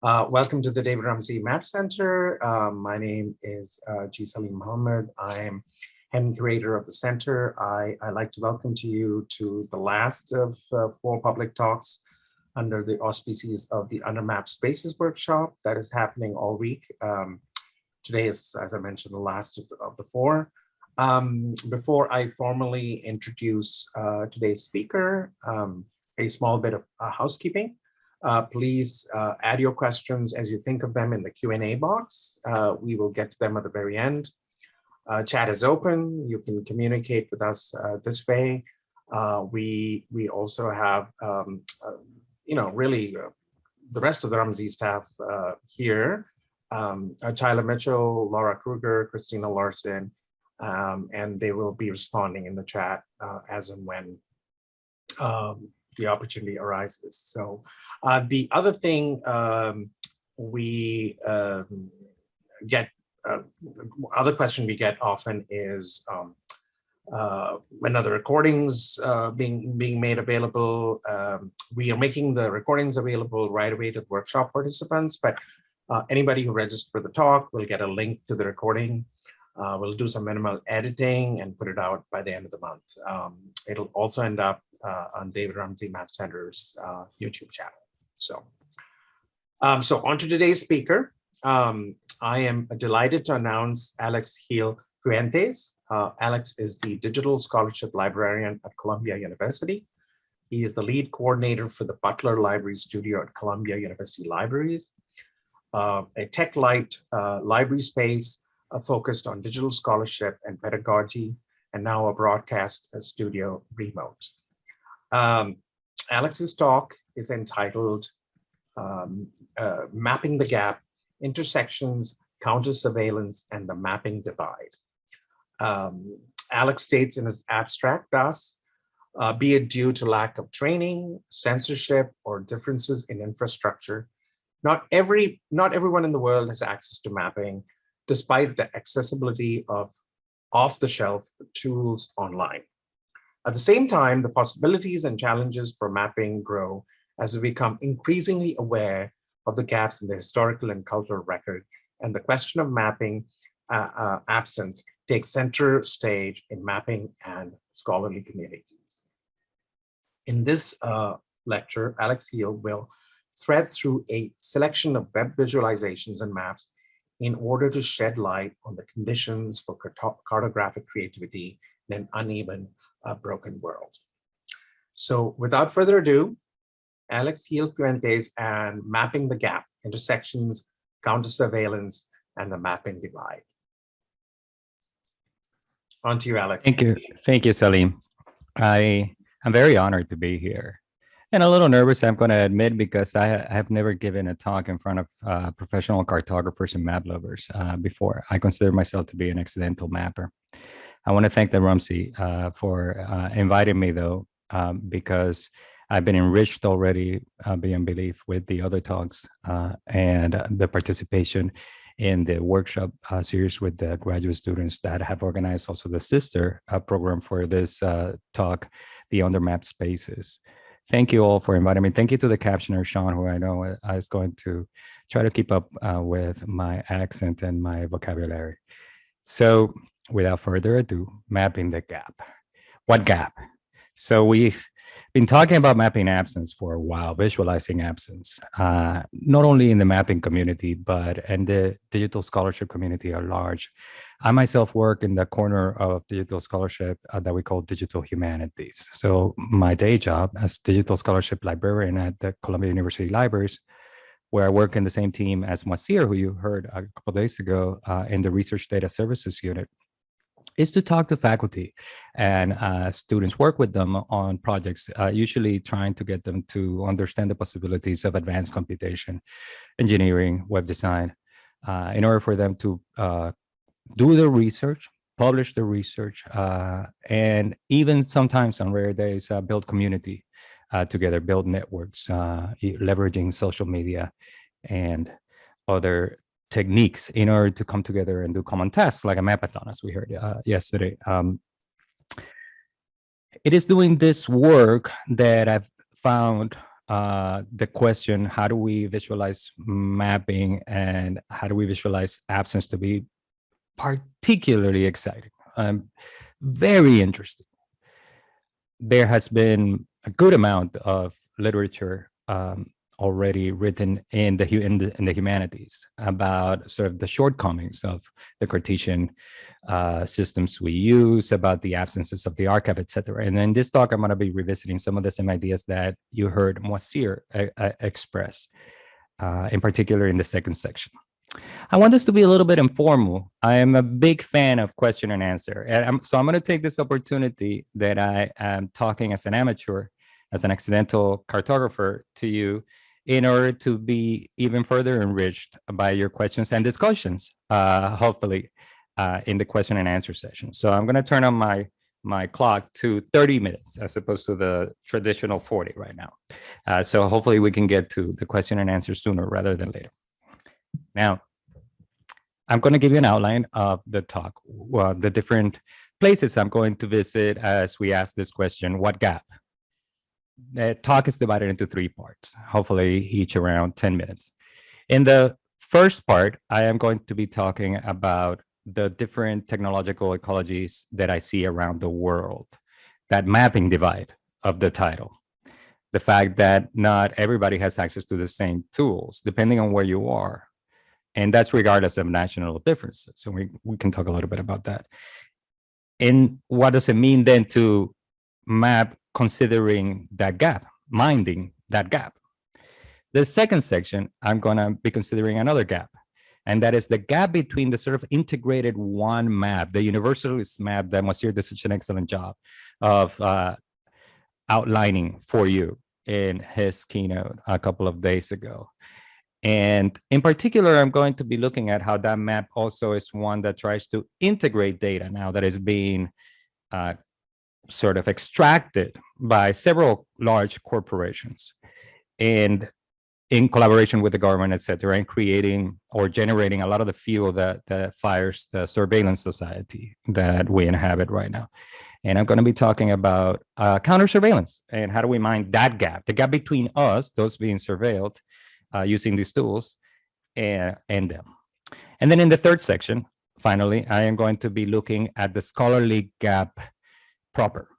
Welcome to the David Ramsey Map Center. My name is G. Salim Mohammed. I'm head and curator of the center. I'd like to welcome you to the last of 4 public talks under the auspices of the Undermapped Spaces workshop that is happening all week. Today is, as I mentioned, the last of the 4. Before I formally introduce today's speaker, a small bit of housekeeping. Please add your questions as you think of them in the Q&A box. We will get to them at the very end. Chat is open. You can communicate with us this way. We also have, really the rest of the Ramsey staff here. Tyler Mitchell, Laura Kruger, Christina Larson, and they will be responding in the chat as and when the opportunity arises. So the other thing other question we get often is when are the recordings being made available? We are making the recordings available right away to the workshop participants, but anybody who registered for the talk will get a link to the recording. We'll do some minimal editing and put it out by the end of the month. It'll also end up on David Ramsey Map Center's YouTube channel. So on to today's speaker. I am delighted to announce Alex Gil Fuentes. Alex is the Digital Scholarship Librarian at Columbia University. He is the lead coordinator for the Butler Library Studio at Columbia University Libraries, a tech-light library space focused on digital scholarship and pedagogy, and now a broadcast studio remote. Alex's talk is entitled Mapping the Gap, Intersections, Counter-Surveillance, and the Mapping Divide. Alex states in his abstract thus, be it due to lack of training, censorship, or differences in infrastructure, not everyone in the world has access to mapping, despite the accessibility of off-the-shelf tools online. At the same time, the possibilities and challenges for mapping grow as we become increasingly aware of the gaps in the historical and cultural record, and the question of mapping absence takes center stage in mapping and scholarly communities. In this lecture, Alex Gil will thread through a selection of web visualizations and maps in order to shed light on the conditions for cartographic creativity in an uneven, broken world. So without further ado, Alex Gil Fuentes and Mapping the Gap, Intersections, Counter-Surveillance, and the Mapping Divide. On to you, Alex. Thank you, Salim. I'm very honored to be here. And a little nervous, I'm going to admit, because I have never given a talk in front of professional cartographers and map lovers before. I consider myself to be an accidental mapper. I want to thank the Ramsey for inviting me, though, because I've been enriched already beyond belief with the other talks and the participation in the workshop series with the graduate students that have organized also the sister program for this talk, the Undermapped Spaces. Thank you all for inviting me. Thank you to the captioner, Sean, who I know is going to try to keep up with my accent and my vocabulary. So without further ado, mapping the gap. What gap? So we've been talking about mapping absence for a while, visualizing absence, not only in the mapping community, but in the digital scholarship community at large. I myself work in the corner of digital scholarship that we call digital humanities. So my day job as digital scholarship librarian at the Columbia University Libraries, where I work in the same team as Masir, who you heard a couple of days ago in the Research Data Services Unit, is to talk to faculty and students, work with them on projects, usually trying to get them to understand the possibilities of advanced computation, engineering, web design, in order for them to do the research, publish the research, and even sometimes on rare days, build community together, build networks, leveraging social media and other techniques in order to come together and do common tasks like a mapathon, as we heard yesterday. It is doing this work that I've found the question, how do we visualize mapping and how do we visualize absence to be particularly exciting, very interesting. There has been a good amount of literature already written in the humanities about sort of the shortcomings of the Cartesian systems we use, about the absences of the archive, etc. And in this talk, I'm going to be revisiting some of the same ideas that you heard Moisir express, in particular in the second section. I want this to be a little bit informal. I am a big fan of question and answer. And so I'm going to take this opportunity that I am talking as an amateur, as an accidental cartographer to you, in order to be even further enriched by your questions and discussions, hopefully, in the question and answer session. So I'm going to turn on my clock to 30 minutes as opposed to the traditional 40 right now. So hopefully we can get to the question and answer sooner rather than later. Now, I'm going to give you an outline of the talk, the different places I'm going to visit as we ask this question, what gap? The talk is divided into 3 parts, hopefully each around 10 minutes. In the first part, I am going to be talking about the different technological ecologies that I see around the world, that mapping divide of the title, the fact that not everybody has access to the same tools, depending on where you are. And that's regardless of national differences. So we can talk a little bit about that. And what does it mean then to map considering that gap, minding that gap? The second section, I'm going to be considering another gap. And that is the gap between the sort of integrated one map, the universalist map that Moisir did such an excellent job of outlining for you in his keynote a couple of days ago. And in particular, I'm going to be looking at how that map also is one that tries to integrate data now that is being sort of extracted by several large corporations and in collaboration with the government, et cetera, and creating or generating a lot of the fuel that fires the surveillance society that we inhabit right now. And I'm going to be talking about counter surveillance and how do we mind that gap, the gap between us, those being surveilled, using these tools and them. And then in the third section, finally, I am going to be looking at the scholarly gap proper,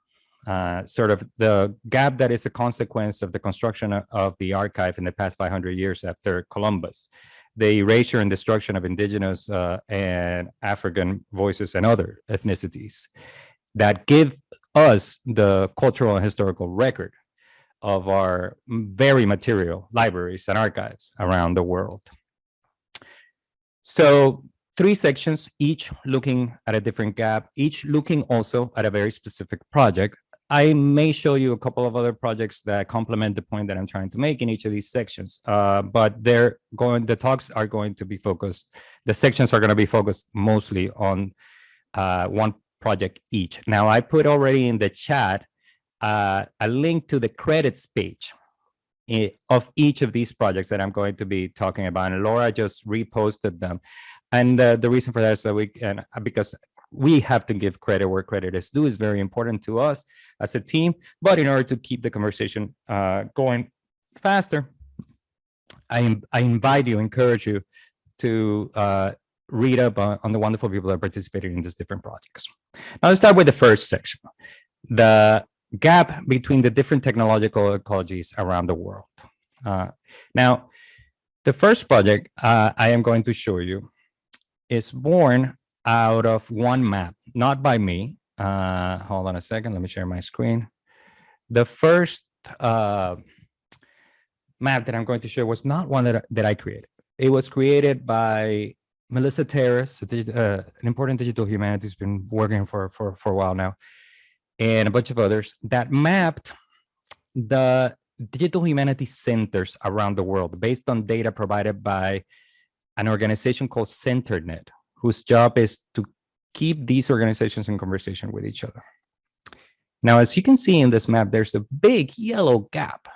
sort of the gap that is a consequence of the construction of the archive in the past 500 years after Columbus, the erasure and destruction of indigenous and African voices and other ethnicities that give us the cultural and historical record of our very material libraries and archives around the world. So 3 sections, each looking at a different gap, each looking also at a very specific project. I may show you a couple of other projects that complement the point that I'm trying to make in each of these sections, but the talks are going to be focused, the sections are going to be focused mostly on one project each. Now, I put already in the chat a link to the credits page of each of these projects that I'm going to be talking about. And Laura just reposted them. And the reason for that is that because we have to give credit where credit is due is very important to us as a team. But in order to keep the conversation going faster, I invite you, encourage you to read up on the wonderful people that are participating in these different projects. Now let's start with the first section, the gap between the different technological ecologies around the world. Now, the first project I am going to show you is born out of one map, not by me. Hold on a second, let me share my screen. The first map that I'm going to share was not one that I created. It was created by Melissa Terrace, an important digital humanities, been working for a while now, and a bunch of others that mapped the digital humanities centers around the world based on data provided by an organization called CenterNet, whose job is to keep these organizations in conversation with each other. Now, as you can see in this map, there's a big yellow gap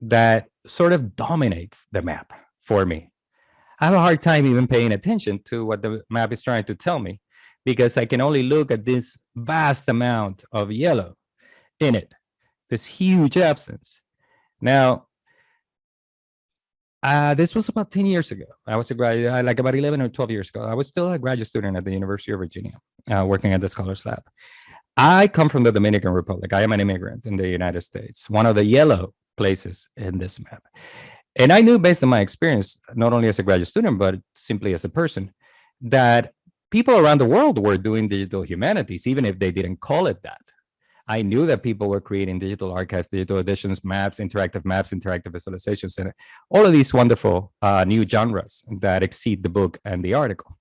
that sort of dominates the map for me. I have a hard time even paying attention to what the map is trying to tell me because I can only look at this vast amount of yellow in it, this huge absence. Now, this was about 10 years ago. I was a graduate, like about 11 or 12 years ago. I was still a graduate student at the University of Virginia, working at the Scholars Lab. I come from the Dominican Republic. I am an immigrant in the United States, one of the yellow places in this map. And I knew, based on my experience, not only as a graduate student, but simply as a person, that people around the world were doing digital humanities, even if they didn't call it that. I knew that people were creating digital archives, digital editions, maps, interactive visualizations, and all of these wonderful new genres that exceed the book and the article.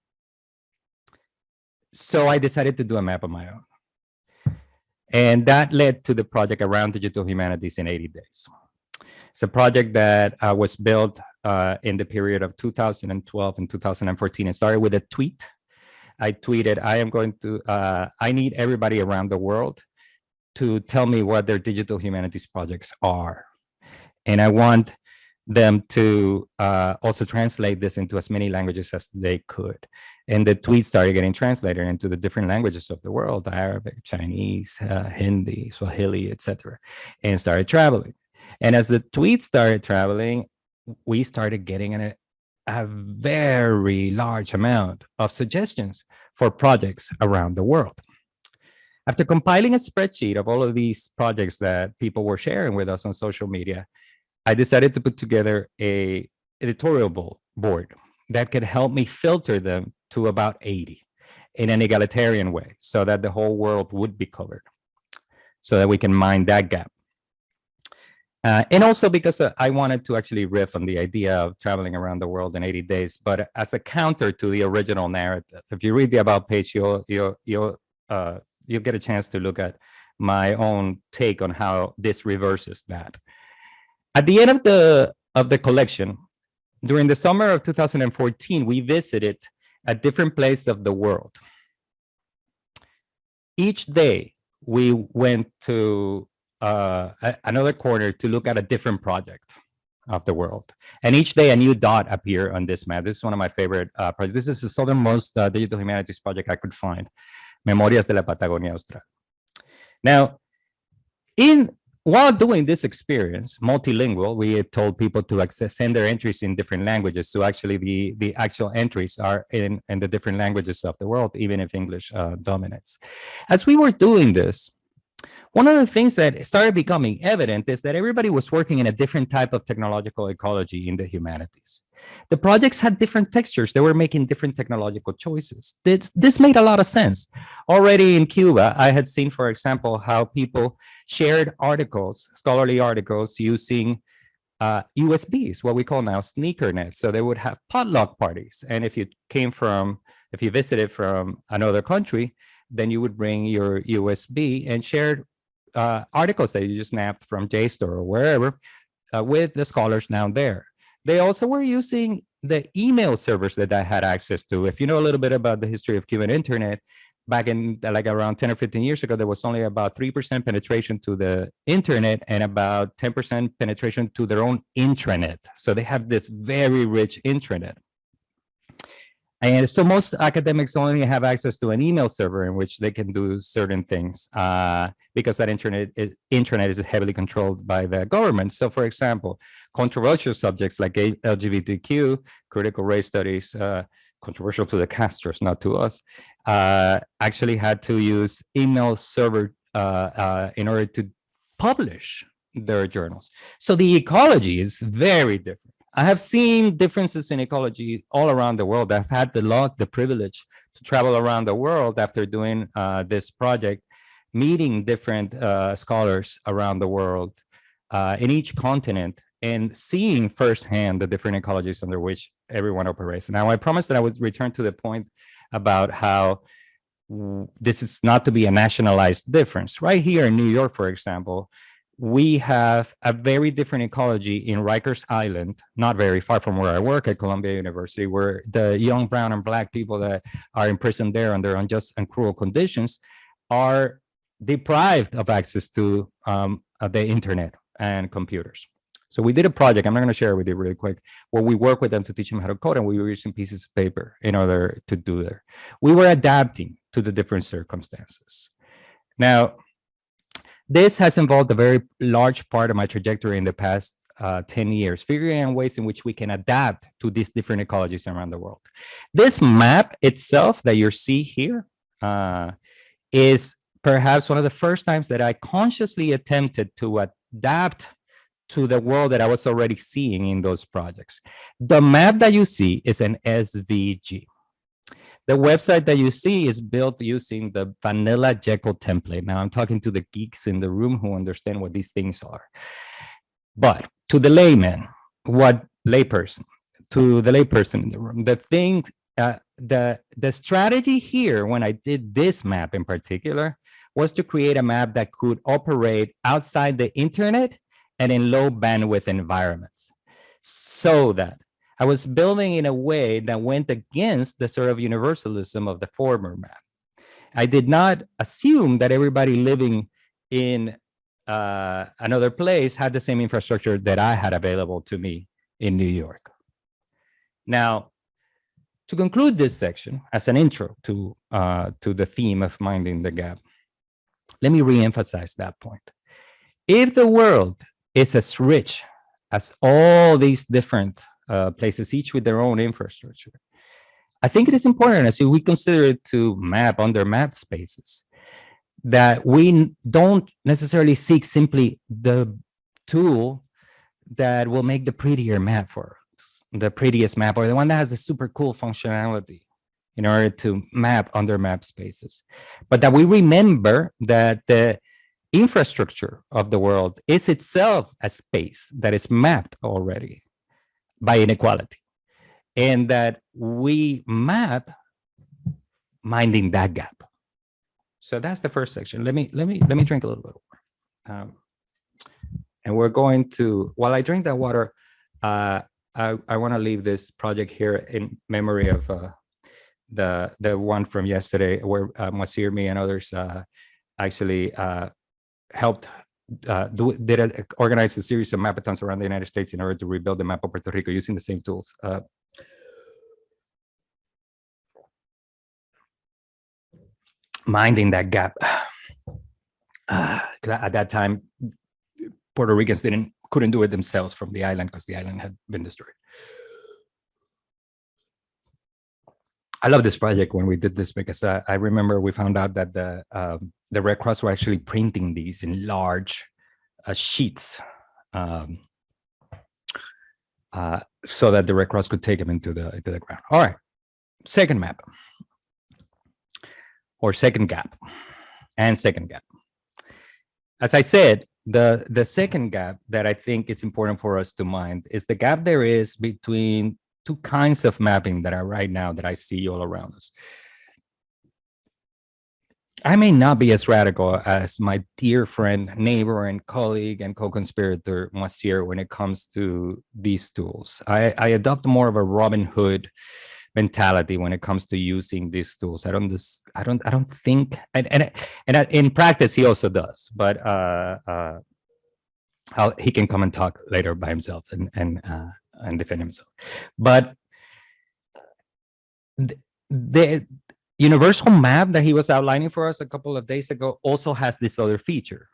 So I decided to do a map of my own. And that led to the project Around Digital Humanities in 80 Days. It's a project that was built in the period of 2012 and 2014. It started with a tweet. I tweeted, I need everybody around the world to tell me what their digital humanities projects are. And I want them to also translate this into as many languages as they could. And the tweet started getting translated into the different languages of the world: Arabic, Chinese, Hindi, Swahili, etc., and started traveling. And as the tweet started traveling, we started getting a very large amount of suggestions for projects around the world. After compiling a spreadsheet of all of these projects that people were sharing with us on social media, I decided to put together a editorial board that could help me filter them to about 80 in an egalitarian way, so that the whole world would be covered, so that we can mine that gap. And also because I wanted to actually riff on the idea of traveling around the world in 80 days, but as a counter to the original narrative. If you read the About page, you'll get a chance to look at my own take on how this reverses that. At the end of the collection, during the summer of 2014, we visited a different place of the world. Each day, we went to another corner to look at a different project of the world. And each day, a new dot appeared on this map. This is one of my favorite projects. This is the southernmost digital humanities project I could find, Memorias de la Patagonia Austral. Now, while doing this experience, multilingual, we had told people to send their entries in different languages. So actually the actual entries are in the different languages of the world, even if English dominates. As we were doing this, one of the things that started becoming evident is that everybody was working in a different type of technological ecology in the humanities. The projects had different textures. They were making different technological choices. This made a lot of sense. Already in Cuba, I had seen, for example, how people shared articles, scholarly articles, using USBs, what we call now sneaker nets. So they would have potluck parties. And if you visited from another country, then you would bring your USB and shared articles that you just snapped from JSTOR or wherever with the scholars down there. They also were using the email servers that I had access to. If you know a little bit about the history of Cuban internet, back in like around 10 or 15 years ago, there was only about 3% penetration to the internet and about 10% penetration to their own intranet. So they have this very rich intranet. And so most academics only have access to an email server in which they can do certain things because that intranet is heavily controlled by the government. So for example, controversial subjects like LGBTQ, critical race studies, controversial to the Castros, not to us, actually had to use email server in order to publish their journals. So the ecology is very different. I have seen differences in ecology all around the world. I've had the privilege to travel around the world after doing this project, meeting different scholars around the world in each continent and seeing firsthand the different ecologies under which everyone operates. Now, I promised that I would return to the point about how this is not to be a nationalized difference. Right here in New York, for example, we have a very different ecology in Rikers Island, not very far from where I work at Columbia University, where the young brown and black people that are imprisoned there under unjust and cruel conditions are deprived of access to the internet and computers. So we did a project, I'm not going to share it with you really quick, where we work with them to teach them how to code, and we were using pieces of paper in order to do that. We were adapting to the different circumstances. Now, This has involved a very large part of my trajectory in the past 10 years, figuring out ways in which we can adapt to these different ecologies around the world. This map itself that you see here is perhaps one of the first times that I consciously attempted to adapt to the world that I was already seeing in those projects. The map that you see is an SVG. The website that you see is built using the vanilla Jekyll template. Now I'm talking to the geeks in the room who understand what these things are. But to the layman, to the layperson in the room, the strategy here when I did this map in particular was to create a map that could operate outside the internet and in low bandwidth environments, so that I was building in a way that went against the sort of universalism of the former map. I did not assume that everybody living in another place had the same infrastructure that I had available to me in New York. Now, to conclude this section as an intro to the theme of minding the gap, let me reemphasize that point. If the world is as rich as all these different places, each with their own infrastructure, I think it is important, as we consider it to map under map spaces, that we don't necessarily seek simply the tool that will make the prettier map for us, the prettiest map, or the one that has the super cool functionality in order to map under map spaces, but that we remember that the infrastructure of the world is itself a space that is mapped already by inequality, and that we map minding that gap. So that's the first section. Let me drink a little bit of water, and we're going to. While I drink that water, I want to leave this project here in memory of the one from yesterday, where Monsieur, me, and others actually helped organize a series of mapathons around the United States in order to rebuild the map of Puerto Rico using the same tools. Minding that gap. At that time, Puerto Ricans couldn't do it themselves from the island because the island had been destroyed. I love this project when we did this because I remember we found out that the Red Cross were actually printing these in large sheets so that the Red Cross could take them into the ground. All right, second map, or second gap, and second gap. As I said, the second gap that I think is important for us to mind is the gap there is between two kinds of mapping that are right now that I see all around us. I may not be as radical as my dear friend, neighbor, and colleague and co-conspirator Monsieur when it comes to these tools. I adopt more of a Robin Hood mentality when it comes to using these tools. I don't think, and in practice he also does, but he can come and talk later by himself and defend himself. But the universal map that he was outlining for us a couple of days ago also has this other feature.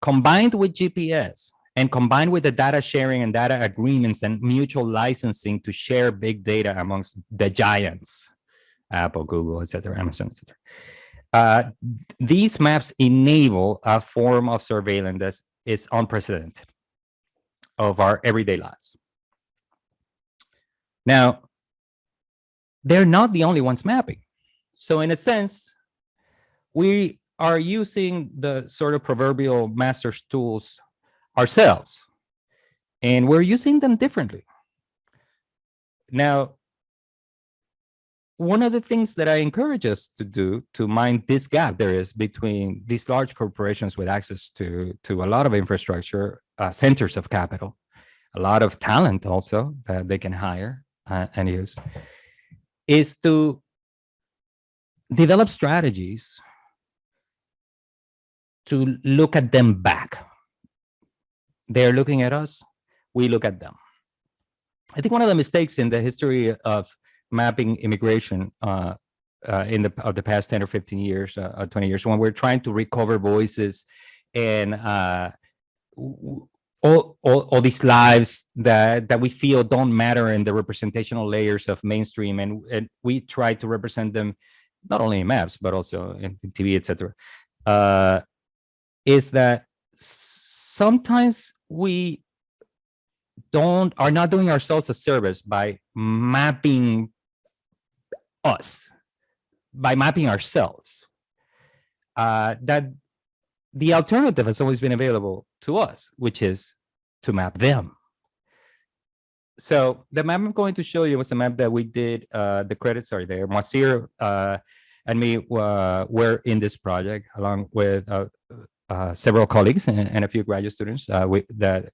Combined with GPS and combined with the data sharing and data agreements and mutual licensing to share big data amongst the giants, Apple, Google, etc., Amazon, etc. These maps enable a form of surveillance that is unprecedented of our everyday lives. Now, they're not the only ones mapping. So in a sense, we are using the sort of proverbial master's tools ourselves, and we're using them differently. Now, one of the things that I encourage us to do to mind this gap there is between these large corporations with access to a lot of infrastructure, centers of capital, a lot of talent also that they can hire and use, is to develop strategies to look at them back. They're looking at us, we look at them. I think one of the mistakes in the history of mapping immigration of the past 10 or 15 years, 20 years, when we're trying to recover voices and all these lives that we feel don't matter in the representational layers of mainstream, and we try to represent them not only in maps but also in TV, etc. Is that sometimes we are not doing ourselves a service by mapping us, by mapping ourselves. That the alternative has always been available to us, which is to map them. So the map I'm going to show you was a map that we did. The credits are there. Moacir and me were in this project along with several colleagues and a few graduate students that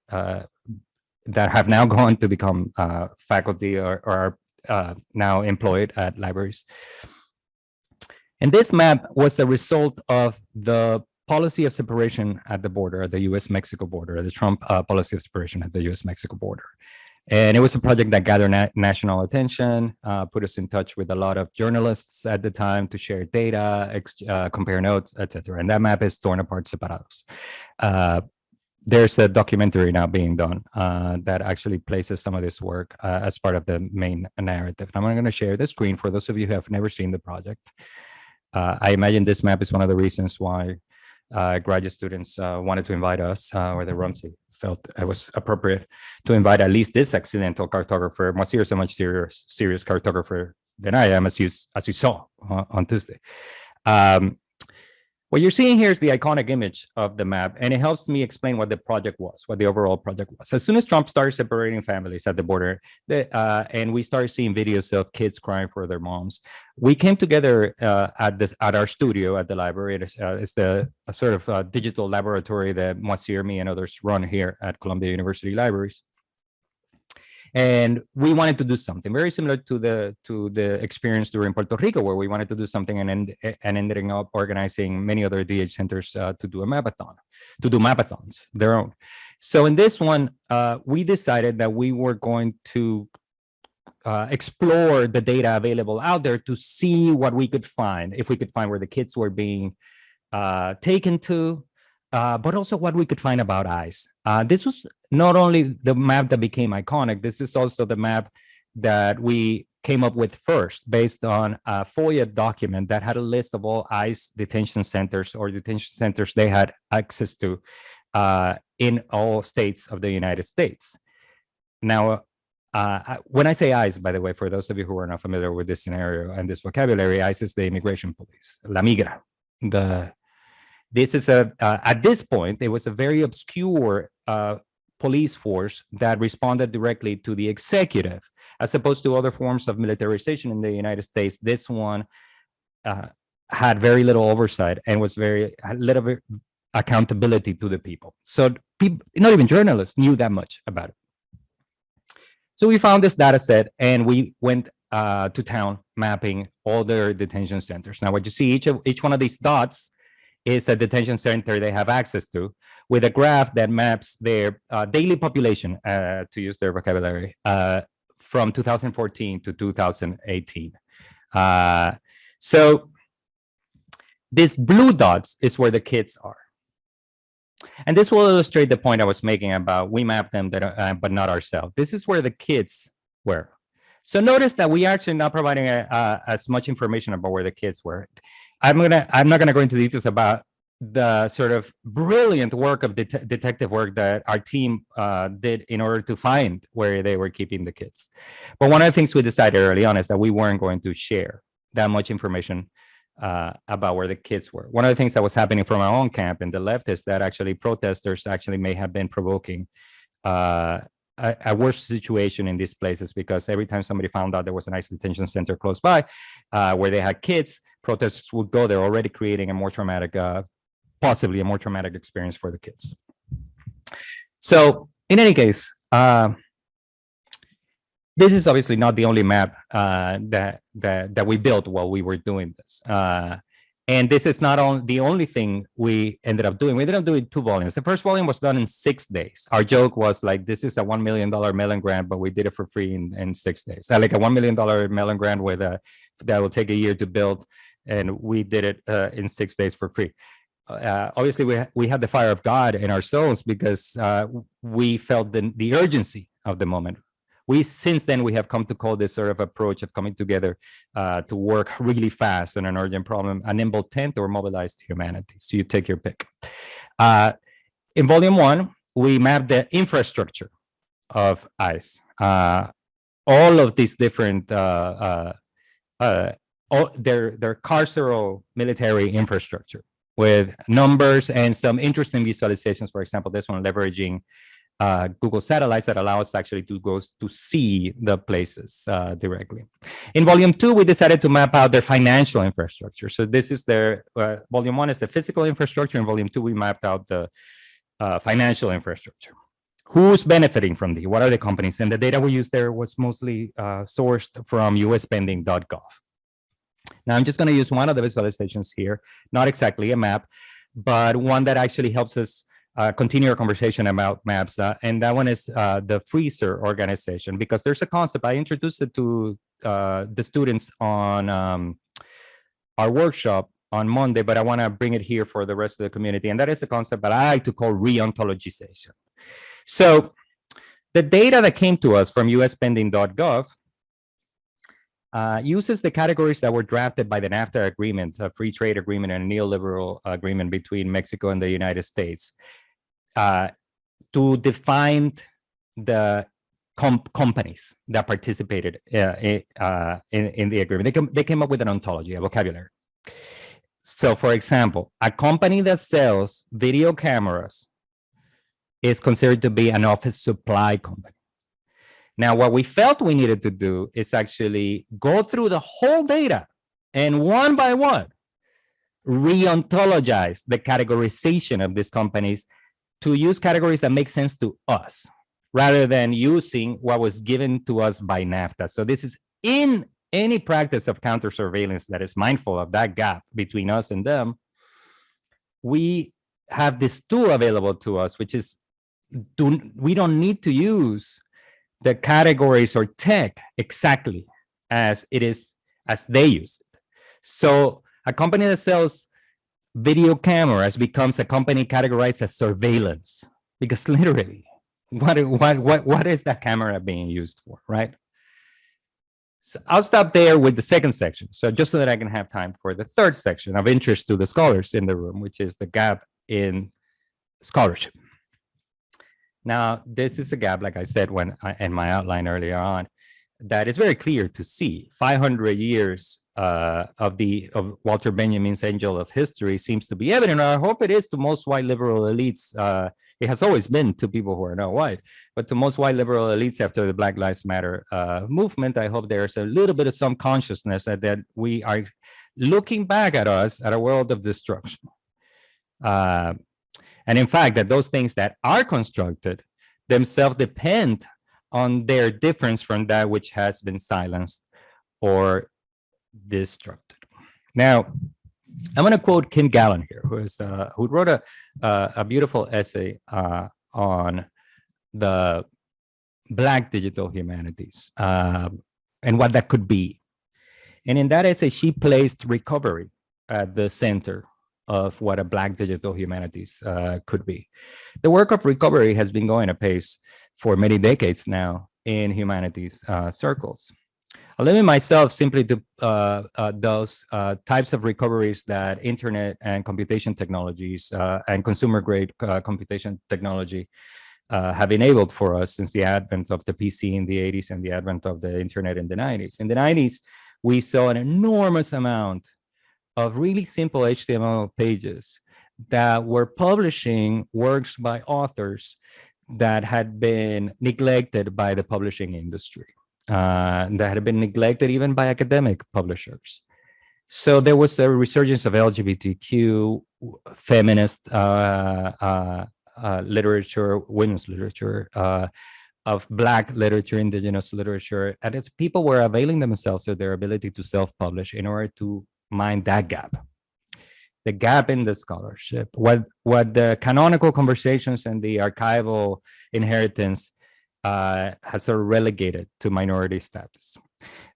have now gone to become faculty or are now employed at libraries. And this map was a result of the policy of separation at the border, at the US-Mexico border, the Trump policy of separation at the US-Mexico border. And it was a project that gathered national attention, put us in touch with a lot of journalists at the time to share data, compare notes, etc. And that map is Torn Apart Separados. There's a documentary now being done that actually places some of this work as part of the main narrative. And I'm going to share the screen for those of you who have never seen the project. I imagine this map is one of the reasons why graduate students wanted to invite us, or the Rumsey felt it was appropriate to invite at least this accidental cartographer. Moacir is a much serious cartographer than I am, as you saw on Tuesday. What you're seeing here is the iconic image of the map, and it helps me explain what the project was, what the overall project was. As soon as Trump started separating families at the border, and we started seeing videos of kids crying for their moms, we came together at our studio at the library. It's the sort of digital laboratory that Moacir, me, and others run here at Columbia University Libraries. And we wanted to do something very similar to the experience during Puerto Rico, where we wanted to do something and ended up organizing many other DH centers to do mapathons, their own. So in this one, we decided that we were going to explore the data available out there to see what we could find, if we could find where the kids were being taken to, but also what we could find about ICE. This was not only the map that became iconic, this is also the map that we came up with first based on a FOIA document that had a list of all ICE detention centers or detention centers they had access to in all states of the United States. Now, when I say ICE, by the way, for those of you who are not familiar with this scenario and this vocabulary, ICE is the immigration police, La Migra. This is at this point, it was a very obscure police force that responded directly to the executive, as opposed to other forms of militarization in the United States. This one had very little oversight and was had little accountability to the people. So people, not even journalists, knew that much about it. So we found this data set and we went to town mapping all their detention centers. Now, what you see, each one of these dots is the detention center they have access to, with a graph that maps their daily population, to use their vocabulary, from 2014 to 2018. So these blue dots is where the kids are. And this will illustrate the point I was making about we map them, but not ourselves. This is where the kids were. So notice that we are actually not providing as much information about where the kids were. I'm not gonna go into details about the sort of brilliant work of detective work that our team did in order to find where they were keeping the kids. But one of the things we decided early on is that we weren't going to share that much information about where the kids were. One of the things that was happening from our own camp in the left is that actually protesters actually may have been provoking a worse situation in these places, because every time somebody found out there was an ICE detention center close by where they had kids, protesters would go there, already creating a more traumatic, possibly a more traumatic experience for the kids. So in any case, this is obviously not the only map that we built while we were doing this. And this is not the only thing we ended up doing. We ended up doing 2 volumes. The first volume was done in 6 days. Our joke was like, this is a $1 million Mellon grant, but we did it for free in 6 days. Like a $1 million Mellon grant that will take a year to build, and we did it in 6 days for free. obviously we had the fire of God in our souls because we felt the urgency of the moment. Since then, we have come to call this sort of approach of coming together to work really fast on an urgent problem, a nimble tent or mobilized humanity. So you take your pick. In volume 1, we mapped the infrastructure of ICE. All of these different, their carceral military infrastructure with numbers and some interesting visualizations. For example, this one leveraging Google satellites that allow us actually to go to see the places directly. In volume 2, we decided to map out their financial infrastructure. So this is their, volume 1 is the physical infrastructure. In volume 2, we mapped out the financial infrastructure. Who's benefiting from these? What are the companies? And the data we used there was mostly sourced from usspending.gov. Now, I'm just going to use one of the visualizations here, not exactly a map, but one that actually helps us continue our conversation about maps. And that one is the freezer organization, because there's a concept. I introduced it to the students on our workshop on Monday, but I want to bring it here for the rest of the community. And that is the concept that I like to call re-ontologization. So the data that came to us from usspending.gov uses the categories that were drafted by the NAFTA agreement, a free trade agreement and a neoliberal agreement between Mexico and the United States, to define the companies that participated in the agreement. They came up with an ontology, a vocabulary. So, for example, a company that sells video cameras is considered to be an office supply company. Now, what we felt we needed to do is actually go through the whole data and one by one, re-ontologize the categorization of these companies to use categories that make sense to us, rather than using what was given to us by NAFTA. So this is in any practice of counter surveillance that is mindful of that gap between us and them. We have this tool available to us, which is we don't need to use the categories or tech exactly as they use it. So a company that sells video cameras becomes a company categorized as surveillance, because literally, what is that camera being used for, right? So I'll stop there with the second section. So just so that I can have time for the third section of interest to the scholars in the room, which is the gap in scholarship. Now, this is a gap, like I said in my outline earlier on, that is very clear to see. 500 years of Walter Benjamin's Angel of History seems to be evident. I hope it is to most white liberal elites. It has always been to people who are not white, but to most white liberal elites after the Black Lives Matter movement, I hope there's a little bit of some consciousness that we are looking back at us at a world of destruction. And in fact, that those things that are constructed themselves depend on their difference from that which has been silenced or destructed. Now, I'm going to quote Kim Gallen here, who wrote a beautiful essay on the Black digital humanities and what that could be. And in that essay, she placed recovery at the center of what a Black digital humanities could be. The work of recovery has been going apace for many decades now in humanities circles. I'll limit myself simply to those types of recoveries that internet and computation technologies and consumer-grade computation technology have enabled for us since the advent of the PC in the 80s and the advent of the internet in the 90s. In the 90s, we saw an enormous amount of really simple HTML pages that were publishing works by authors that had been neglected by the publishing industry, that had been neglected even by academic publishers. So there was a resurgence of LGBTQ, feminist literature, women's literature, of Black literature, indigenous literature, and people were availing themselves of their ability to self-publish in order to mind that gap, the gap in the scholarship, what the canonical conversations and the archival inheritance has sort of relegated to minority status.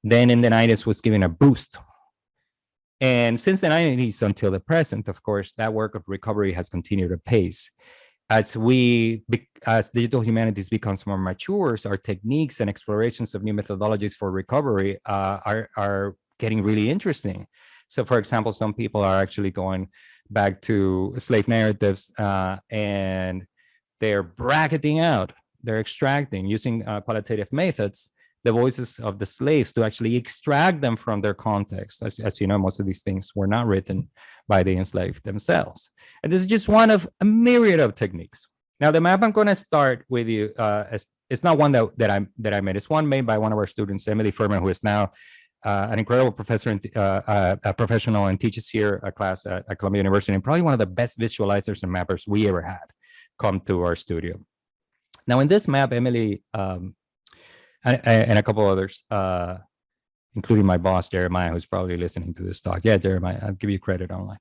Then in the 90s was given a boost. And since the 90s until the present, of course, that work of recovery has continued apace. As digital humanities becomes more mature, our techniques and explorations of new methodologies for recovery are getting really interesting. So, for example, some people are actually going back to slave narratives and they're bracketing out, they're extracting using qualitative methods the voices of the slaves to actually extract them from their context. As you know, most of these things were not written by the enslaved themselves. And this is just one of a myriad of techniques. Now, the map I'm going to start with you, it's not one that I made. It's one made by one of our students, Emily Furman, who is now an incredible professor, and a professional, and teaches here a class at Columbia University, and probably one of the best visualizers and mappers we ever had come to our studio. Now, in this map, Emily and a couple others, including my boss, Jeremiah, who's probably listening to this talk. Yeah, Jeremiah, I'll give you credit online.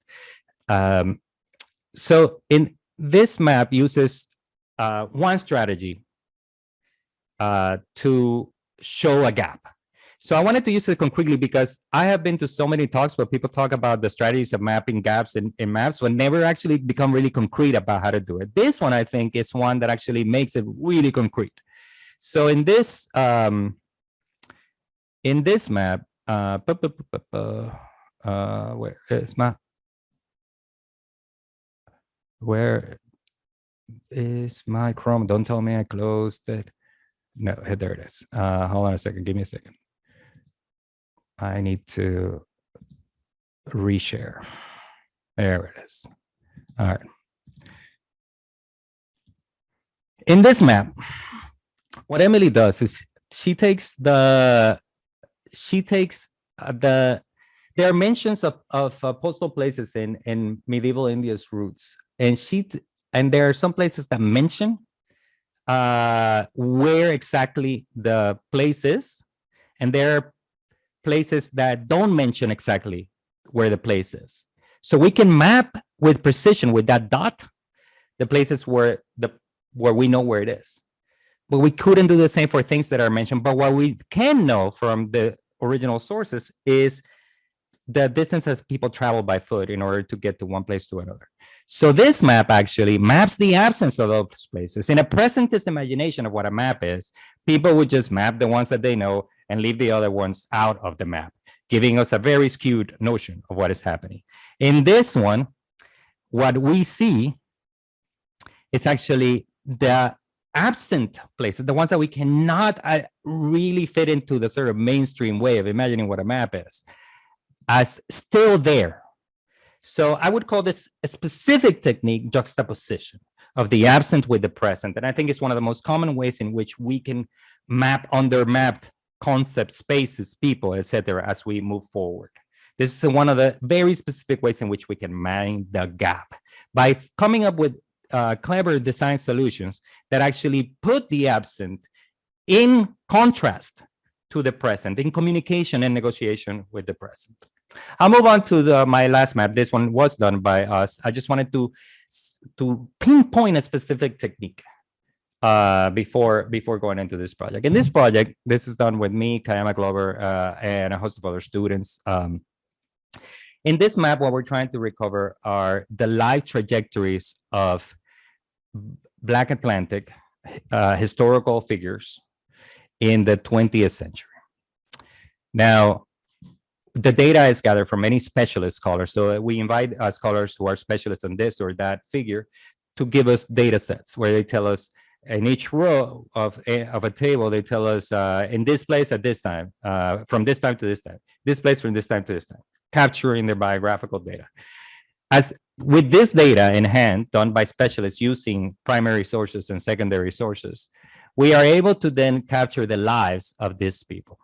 So in this map uses one strategy to show a gap. So I wanted to use it concretely because I have been to so many talks where people talk about the strategies of mapping gaps in maps, but never actually become really concrete about how to do it. This one, I think, is one that actually makes it really concrete. So in this map, where is my Chrome? Don't tell me I closed it. No, there it is. Hold on a second. Give me a second. I need to reshare. There it is. All right. In this map, what Emily does is she takes there are mentions of postal places in medieval India's roots, and there are some places that mention where exactly the place is, and there are places that don't mention exactly where the place is. So we can map with precision with that dot the places where we know where it is. But we couldn't do the same for things that are mentioned. But what we can know from the original sources is the distances people travel by foot in order to get to one place to another. So this map actually maps the absence of those places. In a presentist imagination of what a map is, people would just map the ones that they know and leave the other ones out of the map, giving us a very skewed notion of what is happening. In this one, what we see is actually the absent places, the ones that we cannot really fit into the sort of mainstream way of imagining what a map is, as still there. So I would call this a specific technique juxtaposition of the absent with the present. And I think it's one of the most common ways in which we can map under-mapped concepts, spaces, people, etc., as we move forward. This is one of the very specific ways in which we can mind the gap by coming up with clever design solutions that actually put the absent in contrast to the present, in communication and negotiation with the present. I'll move on to my last map. This one was done by us. I just wanted to pinpoint a specific technique before going into this project. In this project, this is done with me, Kayama Glover, and a host of other students. In this map, what we're trying to recover are the life trajectories of Black Atlantic historical figures in the 20th century. Now, the data is gathered from many specialist scholars. So we invite scholars who are specialists on this or that figure to give us data sets where they tell us in each row of a table, they tell us in this place at this time, from this time to this time, this place from this time to this time, capturing their biographical data. As with this data in hand, done by specialists using primary sources and secondary sources, we are able to then capture the lives of these people.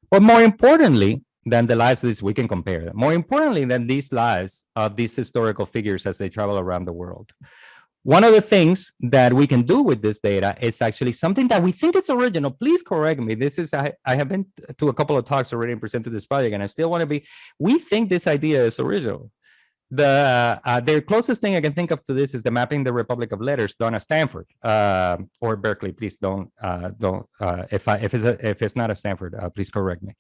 But more importantly than the lives of these, we can compare them. More importantly than these lives of these historical figures as they travel around the world, one of the things that we can do with this data is actually something that we think is original. Please correct me. This is, I have been to a couple of talks already and presented this project, and I still want to be, we think this idea is original. The closest thing I can think of to this is the Mapping the Republic of Letters done at Stanford or Berkeley. Please don't if it's not at Stanford, please correct me.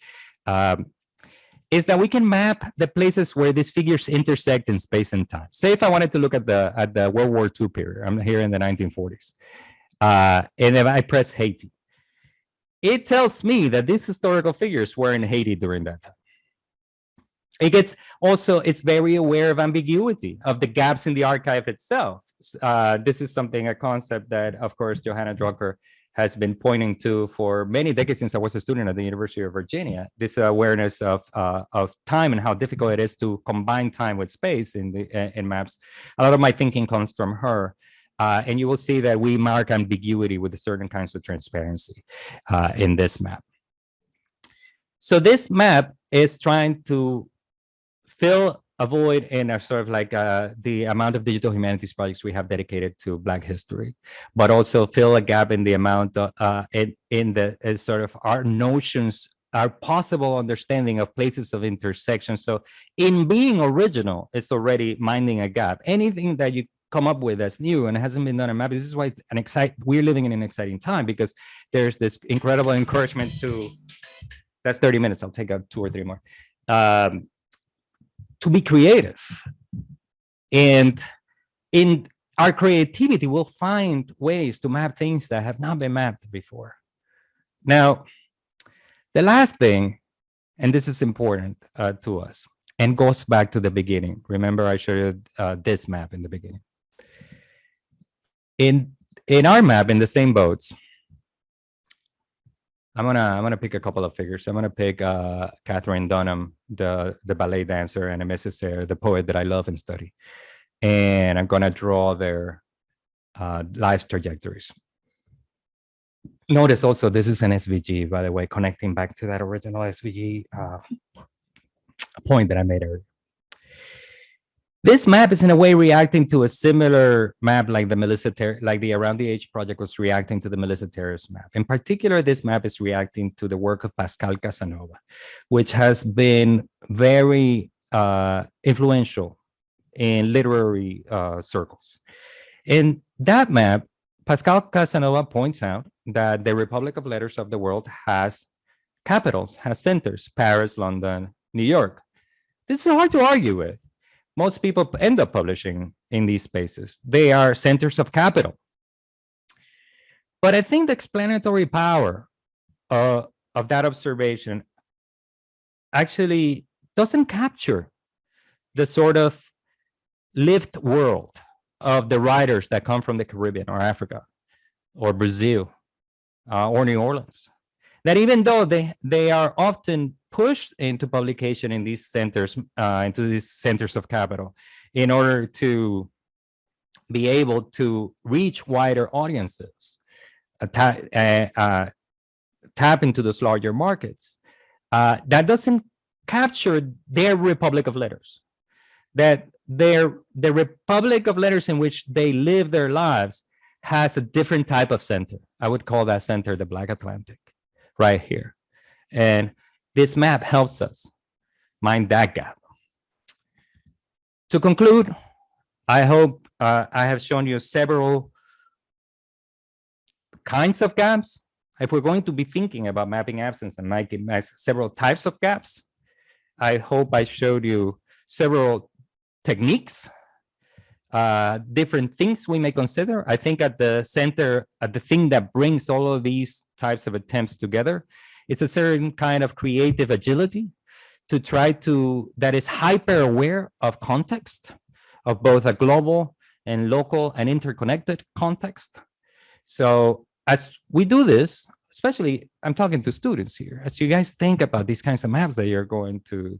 is that we can map the places where these figures intersect in space and time. Say if I wanted to look at the World War II period, I'm here in the 1940s, and if I press Haiti, it tells me that these historical figures were in Haiti during that time. It gets also, it's very aware of ambiguity, of the gaps in the archive itself. This is something, a concept that, of course, Johanna Drucker has been pointing to for many decades since I was a student at the University of Virginia. This awareness of time and how difficult it is to combine time with space in maps. A lot of my thinking comes from her. And you will see that we mark ambiguity with certain kinds of transparency in this map. So this map is trying to fill a void in a sort of like the amount of digital humanities projects we have dedicated to Black history, but also fill a gap in the amount of, in the sort of our notions, our possible understanding of places of intersection. So in being original, it's already minding a gap. Anything that you come up with that's new and hasn't been done in mapping. This is why we're living in an exciting time, because there's this incredible encouragement to, that's 30 minutes, I'll take out 2 or 3 more, to be creative. And in our creativity, we'll find ways to map things that have not been mapped before. Now, the last thing, and this is important to us, and goes back to the beginning. Remember, I showed you this map in the beginning. In our map, in the same boats, I'm gonna pick a couple of figures. I'm gonna pick Catherine Dunham, the ballet dancer, and Mrs. Eyre, the poet that I love and study. And I'm gonna draw their life trajectories. Notice also this is an SVG, by the way, connecting back to that original SVG point that I made earlier. This map is in a way reacting to a similar map like the Melissa like the Around the Age project was reacting to the Melissa Terrace map. In particular, this map is reacting to the work of Pascal Casanova, which has been very influential in literary circles. In that map, Pascal Casanova points out that the Republic of Letters of the world has capitals, has centers, Paris, London, New York. This is hard to argue with. Most people end up publishing in these spaces. They are centers of capital. But I think the explanatory power of that observation actually doesn't capture the sort of lived world of the writers that come from the Caribbean or Africa or Brazil or New Orleans. That even though they are often pushed into publication in these centers, into these centers of capital, in order to be able to reach wider audiences, tap into those larger markets, that doesn't capture their Republic of Letters. That the Republic of Letters in which they live their lives has a different type of center. I would call that center the Black Atlantic, right here. And this map helps us mind that gap. To conclude, I hope I have shown you several kinds of gaps. If we're going to be thinking about mapping absence and mapping several types of gaps, I hope I showed you several techniques, different things we may consider. I think at the center, at the thing that brings all of these types of attempts together, it's a certain kind of creative agility to try to, that is hyper aware of context, of both a global and local and interconnected context. So as we do this, especially I'm talking to students here, as you guys think about these kinds of maps that you're going to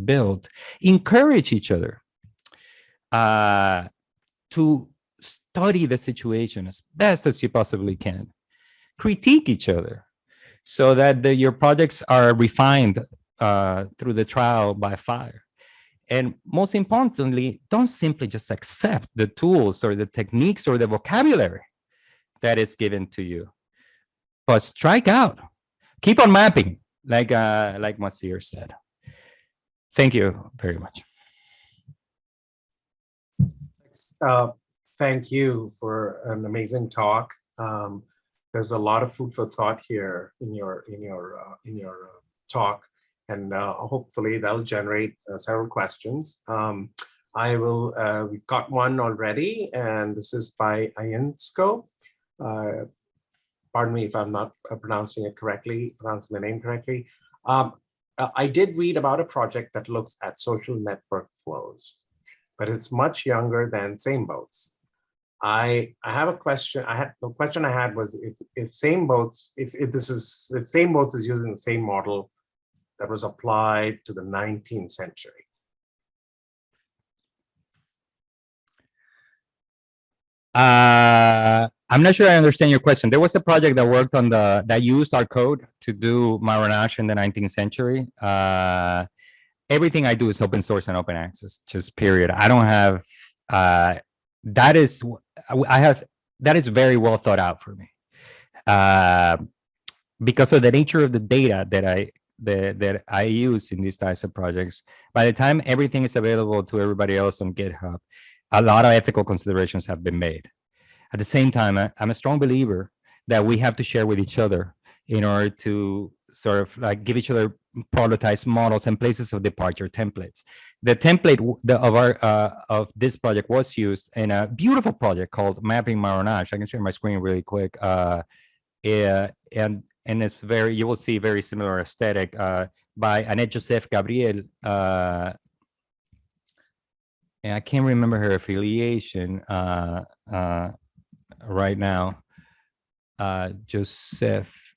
build, encourage each other to study the situation as best as you possibly can, critique each other, so that your projects are refined through the trial by fire. And most importantly, don't simply just accept the tools or the techniques or the vocabulary that is given to you, but strike out. Keep on mapping, like Masir said. Thank you very much. Thank you for an amazing talk. There's a lot of food for thought here in your talk, and hopefully that'll generate several questions. We've got one already, and this is by Iansko. Pardon me if I'm not pronouncing the name correctly. I did read about a project that looks at social network flows, but it's much younger than Same Boats. I have a question. The question I had was if Same Boats, if Same Boats is using the same model that was applied to the 19th century. I'm not sure I understand your question. There was a project that worked on that used our code to do Maranash in the 19th century. Everything I do is open source and open access, just period. I don't have, that is very well thought out for me. Because of the nature of the data that I use in these types of projects, by the time everything is available to everybody else on GitHub, a lot of ethical considerations have been made. At the same time, I'm a strong believer that we have to share with each other in order to sort of like give each other prototypes, models, and places of departure templates. The template of this project was used in a beautiful project called Mapping Maranash. I can share my screen really quick. And it's you will see very similar aesthetic by Annette Joseph Gabriel. And I can't remember her affiliation right now. Joseph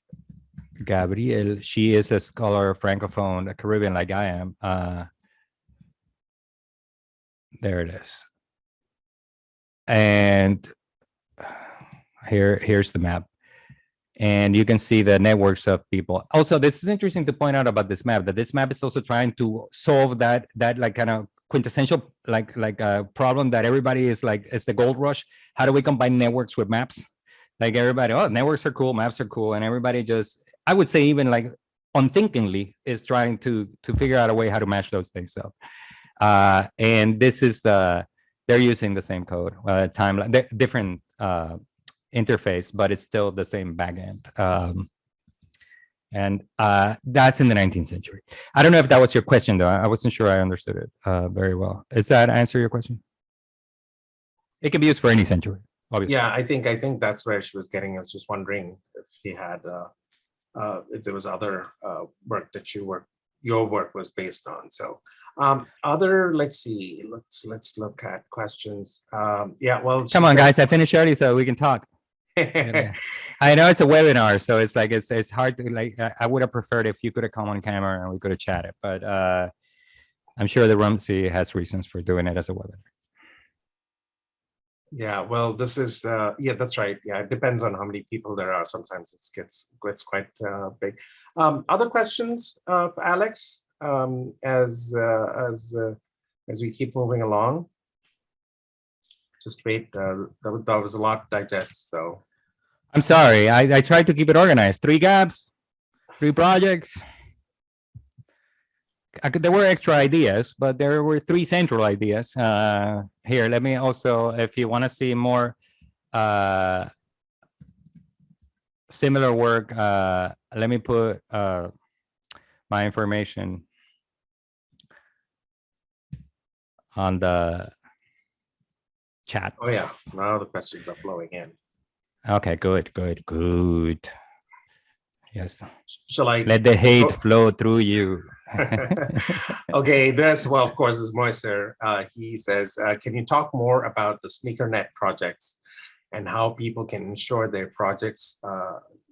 Gabriel, she is a scholar, Francophone, a Caribbean like I am. There it is. And here's the map. And you can see the networks of people. Also, this is interesting to point out about this map, that this map is also trying to solve that like kind of quintessential like a problem that everybody is like, it's the gold rush. How do we combine networks with maps? Like everybody, oh, networks are cool, maps are cool, and everybody just, I would say even like unthinkingly is trying to figure out a way how to match those things up. And this is they're using the same code, timeline, different interface, but it's still the same backend. And that's in the 19th century. I don't know if that was your question, though. I wasn't sure I understood it very well. Does that answer your question? It can be used for any century, obviously. Yeah, I think that's where she was getting. I was just wondering if she had, if there was other work that your work was based on. So let's see, let's look at questions. Yeah, well, come on, guys, I finished early so we can talk. Yeah. I know it's a webinar, so it's like it's hard to like. I would have preferred if you could have come on camera and we could have chatted, but I'm sure the Rumsey has reasons for doing it as a webinar. Yeah, well, this is yeah, that's right. Yeah, it depends on how many people there are. Sometimes it gets quite big. Other questions for Alex as we keep moving along? Just wait. That was a lot to digest. So I'm sorry. I tried to keep it organized. 3 gaps, 3 projects. There were extra ideas, but there were 3 central ideas. Here, let me also, if you want to see more similar work, let me put my information on the chat. Oh yeah, now the questions are flowing in. Okay, good. Yes. Shall I let the hate flow through you? Okay, well, of course, is Moiser. He says, can you talk more about the SneakerNet projects and how people can ensure their projects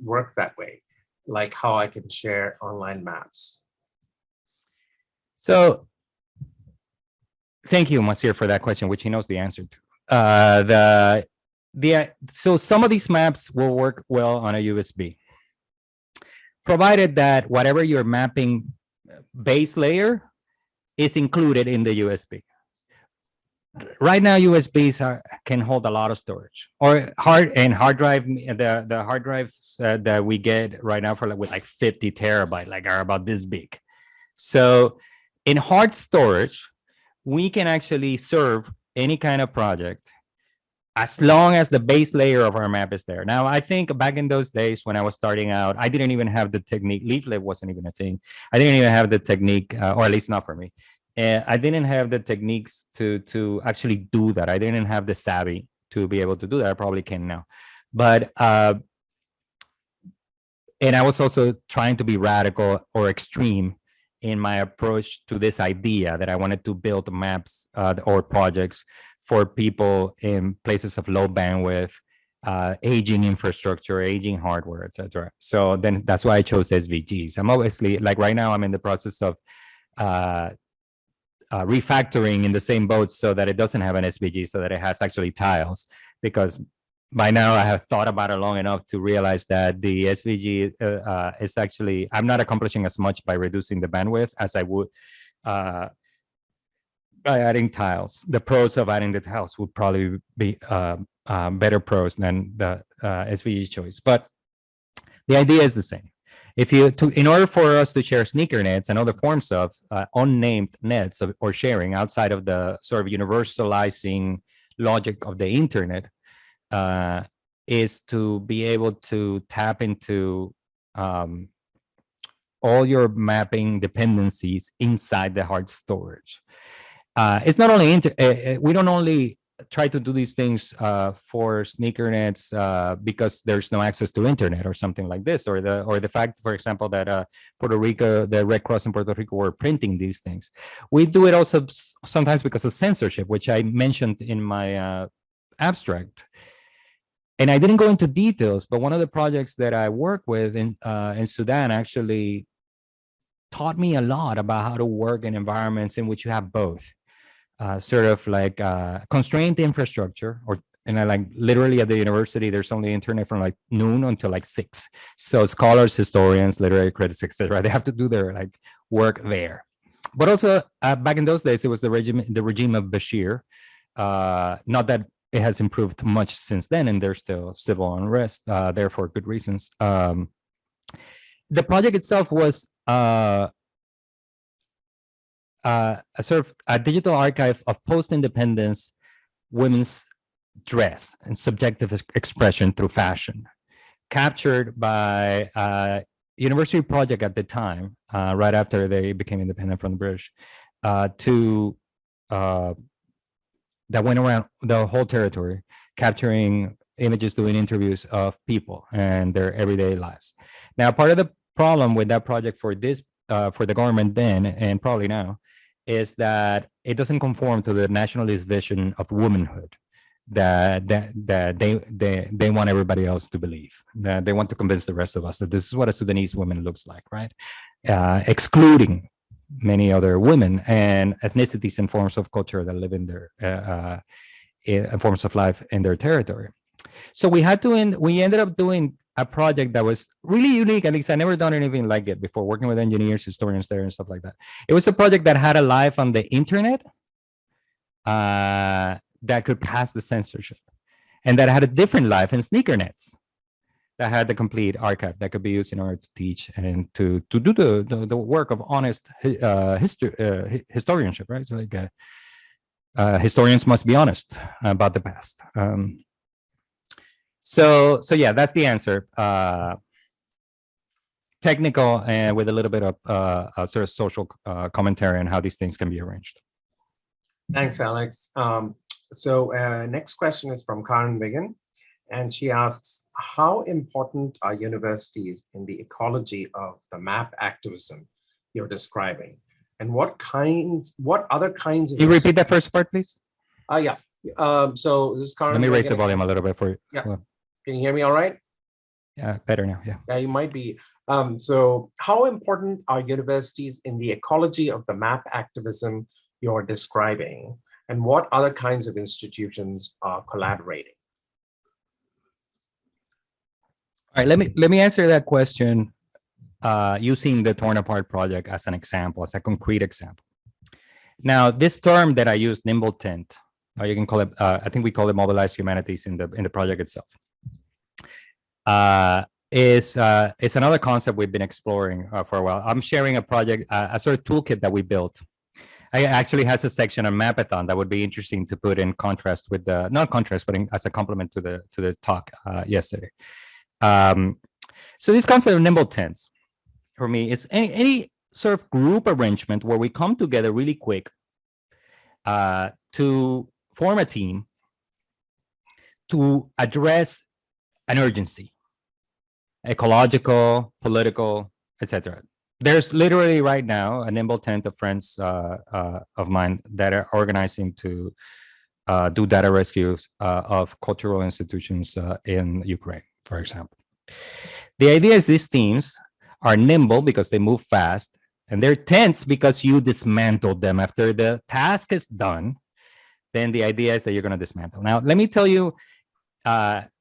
work that way? Like how I can share online maps. So thank you, Moiser, for that question, which he knows the answer to. So some of these maps will work well on a USB, provided that whatever your mapping base layer is included in the USB. Right now, USBs can hold a lot of storage, or hard drive. The hard drives that we get right now for with like 50 terabyte, like are about this big. So in hard storage, we can actually serve any kind of project as long as the base layer of our map is there. Now, I think back in those days when I was starting out, I didn't even have the technique. Leaflet wasn't even a thing. I didn't even have the technique, or at least not for me. And I didn't have the techniques to actually do that. I didn't have the savvy to be able to do that. I probably can now. But, and I was also trying to be radical or extreme in my approach to this idea that I wanted to build maps or projects for people in places of low bandwidth, aging infrastructure, aging hardware, etc. So then that's why I chose SVGs. I'm obviously, like right now, I'm in the process of refactoring in the same boat so that it doesn't have an SVG, so that it has actually tiles, because by now I have thought about it long enough to realize that the SVG is actually, I'm not accomplishing as much by reducing the bandwidth as I would by adding tiles. The pros of adding the tiles would probably be better pros than the SVG choice, but the idea is the same. If you, in order for us to share sneaker nets and other forms of unnamed nets or sharing outside of the sort of universalizing logic of the internet, is to be able to tap into all your mapping dependencies inside the hard storage. It's not only, we don't only try to do these things for sneaker nets because there's no access to internet or something like this, or the fact, for example, that Puerto Rico, the Red Cross in Puerto Rico were printing these things. We do it also sometimes because of censorship, which I mentioned in my abstract. And I didn't go into details, but one of the projects that I work with in Sudan actually taught me a lot about how to work in environments in which you have both. Sort of like constrained infrastructure, and I like literally at the university, there's only internet from like noon until like 6. So scholars, historians, literary critics, etc., they have to do their like work there. But also back in those days, it was the regime of Bashir. Not that it has improved much since then, and there's still civil unrest there for good reasons. The project itself was a sort of a digital archive of post-independence women's dress and subjective expression through fashion, captured by a university project at the time, right after they became independent from the British, that went around the whole territory, capturing images, doing interviews of people and their everyday lives. Now, part of the problem with that project for this, for the government then, and probably now, is that it doesn't conform to the nationalist vision of womanhood that they want everybody else to believe. That they want to convince the rest of us that this is what a Sudanese woman looks like, right? Excluding many other women and ethnicities and forms of culture that live in their forms of life in their territory. So we ended up doing a project that was really unique. At least I never done anything like it before, working with engineers, historians there and stuff like that. It was a project that had a life on the internet that could pass the censorship, and that had a different life in sneaker nets that had the complete archive that could be used in order to teach and to do the work of honest historianship, right? So like historians must be honest about the past. So yeah, that's the answer. Technical and with a little bit of sort of social commentary on how these things can be arranged. Thanks, Alex. So next question is from Karen Wigan, and she asks, how important are universities in the ecology of the map activism you're describing? And what other kinds of— Can you repeat that first part, please? Yeah. So this is Karen. Let me raise the volume a little bit for you. Yeah. Can you hear me all right? Yeah, better now. Yeah. Yeah, you might be. So how important are universities in the ecology of the map activism you're describing? And what other kinds of institutions are collaborating? All right, let me answer that question using the Torn Apart project as an example, as a concrete example. Now, this term that I use, nimble tent, or you can call it, I think we call it Mobilizing Humanities in the project itself, is another concept we've been exploring for a while. I'm sharing a project, a sort of toolkit that we built. I actually has a section on Mapathon that would be interesting to put in contrast with the, not contrast, but as a complement to the talk yesterday. So this concept of nimble tents for me is any sort of group arrangement where we come together really quick to form a team to address an urgency, ecological, political, etc. There's literally right now a nimble tent of friends of mine that are organizing to do data rescues of cultural institutions in Ukraine, for example. The idea is these teams are nimble because they move fast, and they're tense because you dismantled them after the task is done. Then the idea is that you're going to dismantle. Now, let me tell you,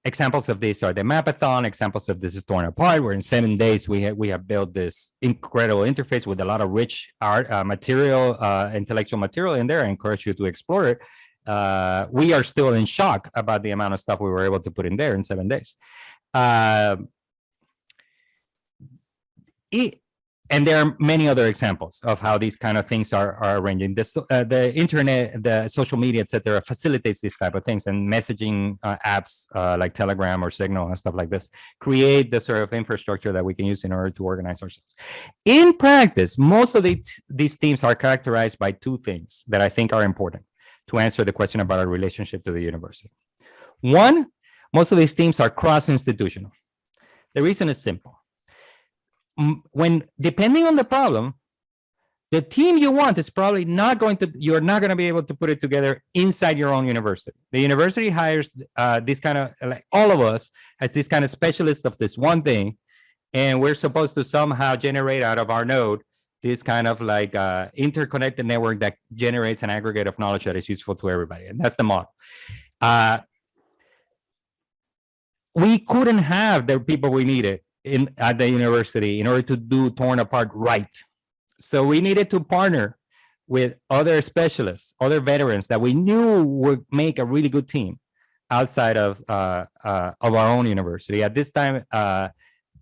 examples of this are the Mapathon. Examples of this is Torn Apart, where in 7 days we have built this incredible interface with a lot of rich art material, intellectual material in there. I encourage you to explore it. We are still in shock about the amount of stuff we were able to put in there in 7 days. And there are many other examples of how these kind of things are arranging. The internet, the social media, etc., facilitates these type of things, and messaging apps like Telegram or Signal and stuff like this create the sort of infrastructure that we can use in order to organize ourselves. In practice, most of these teams are characterized by two things that I think are important to answer the question about our relationship to the university. One, most of these teams are cross-institutional. The reason is simple. When, depending on the problem, the team you want is probably not going to, you're not going to be able to put it together inside your own university. The university hires this kind of, like all of us, as this kind of specialist of this one thing, and we're supposed to somehow generate out of our node this kind of like interconnected network that generates an aggregate of knowledge that is useful to everybody. And that's the model. We couldn't have the people we needed at the university in order to do Torn Apart right. So we needed to partner with other specialists, other veterans that we knew would make a really good team outside of our own university. At this time,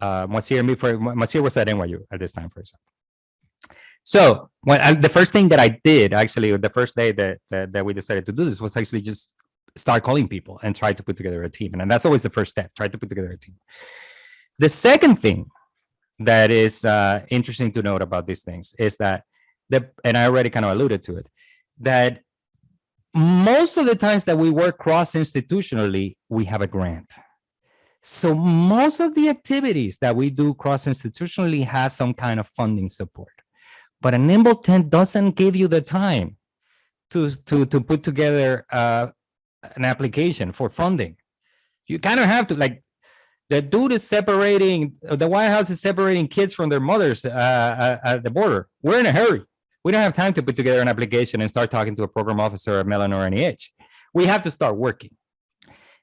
Monsieur was at NYU at this time, for example. So the first thing that I did, actually, the first day that we decided to do this was actually just start calling people and try to put together a team. And that's always the first step, try to put together a team. The second thing that is interesting to note about these things is that, and I already kind of alluded to it, that most of the times that we work cross-institutionally, we have a grant. So most of the activities that we do cross-institutionally have some kind of funding support. But a nimble tent doesn't give you the time to put together an application for funding. You kind of have to, like, the dude is separating, the White House is separating kids from their mothers at the border. We're in a hurry. We don't have time to put together an application and start talking to a program officer at Mellon or NEH. We have to start working.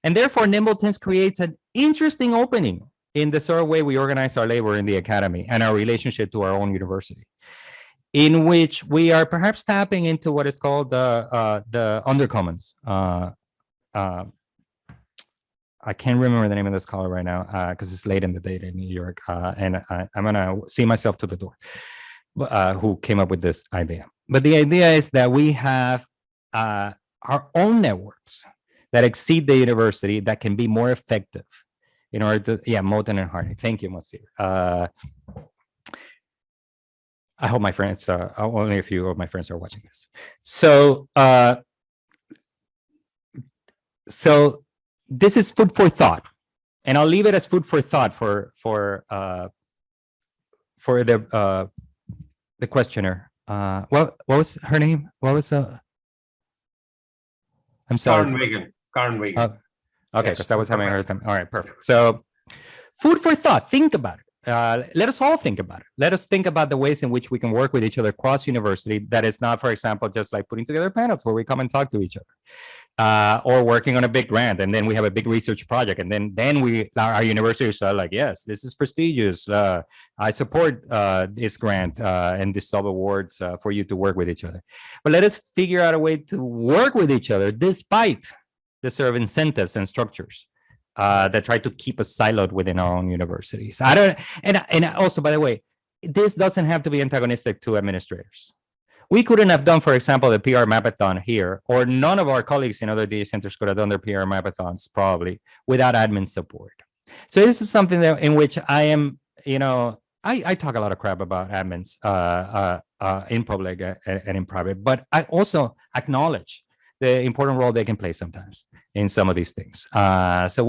And therefore, nimble tents creates an interesting opening in the sort of way we organize our labor in the academy and our relationship to our own university, in which we are perhaps tapping into what is called the undercommons. I can't remember the name of the scholar right now because it's late in the day in New York, and I'm gonna see myself to the door, who came up with this idea. But the idea is that we have our own networks that exceed the university that can be more effective in order to, Moten and Harney. Thank you, Monsieur. I hope my friends, only a few of my friends are watching this. So, this is food for thought, and I'll leave it as food for thought for the questioner. What was her name? What was I'm sorry. Karen Wagan. Okay, because I was having a hard time. All right, perfect. So, food for thought. Think about it. Let us all think about it. Let us think about the ways in which we can work with each other across university. That is not, for example, just like putting together panels where we come and talk to each other, or working on a big grant, and then we have a big research project, and then our universities are like, yes, this is prestigious. I support this grant and this sub awards for you to work with each other. But let us figure out a way to work with each other despite the sort of incentives and structures that try to keep us siloed within our own universities. And also, by the way, this doesn't have to be antagonistic to administrators. We couldn't have done, for example, the PR Mapathon here, or none of our colleagues in other data centers could have done their PR Mapathons probably without admin support. So this is something that in which I am, I talk a lot of crap about admins in public and in private, but I also acknowledge the important role they can play sometimes in some of these things. So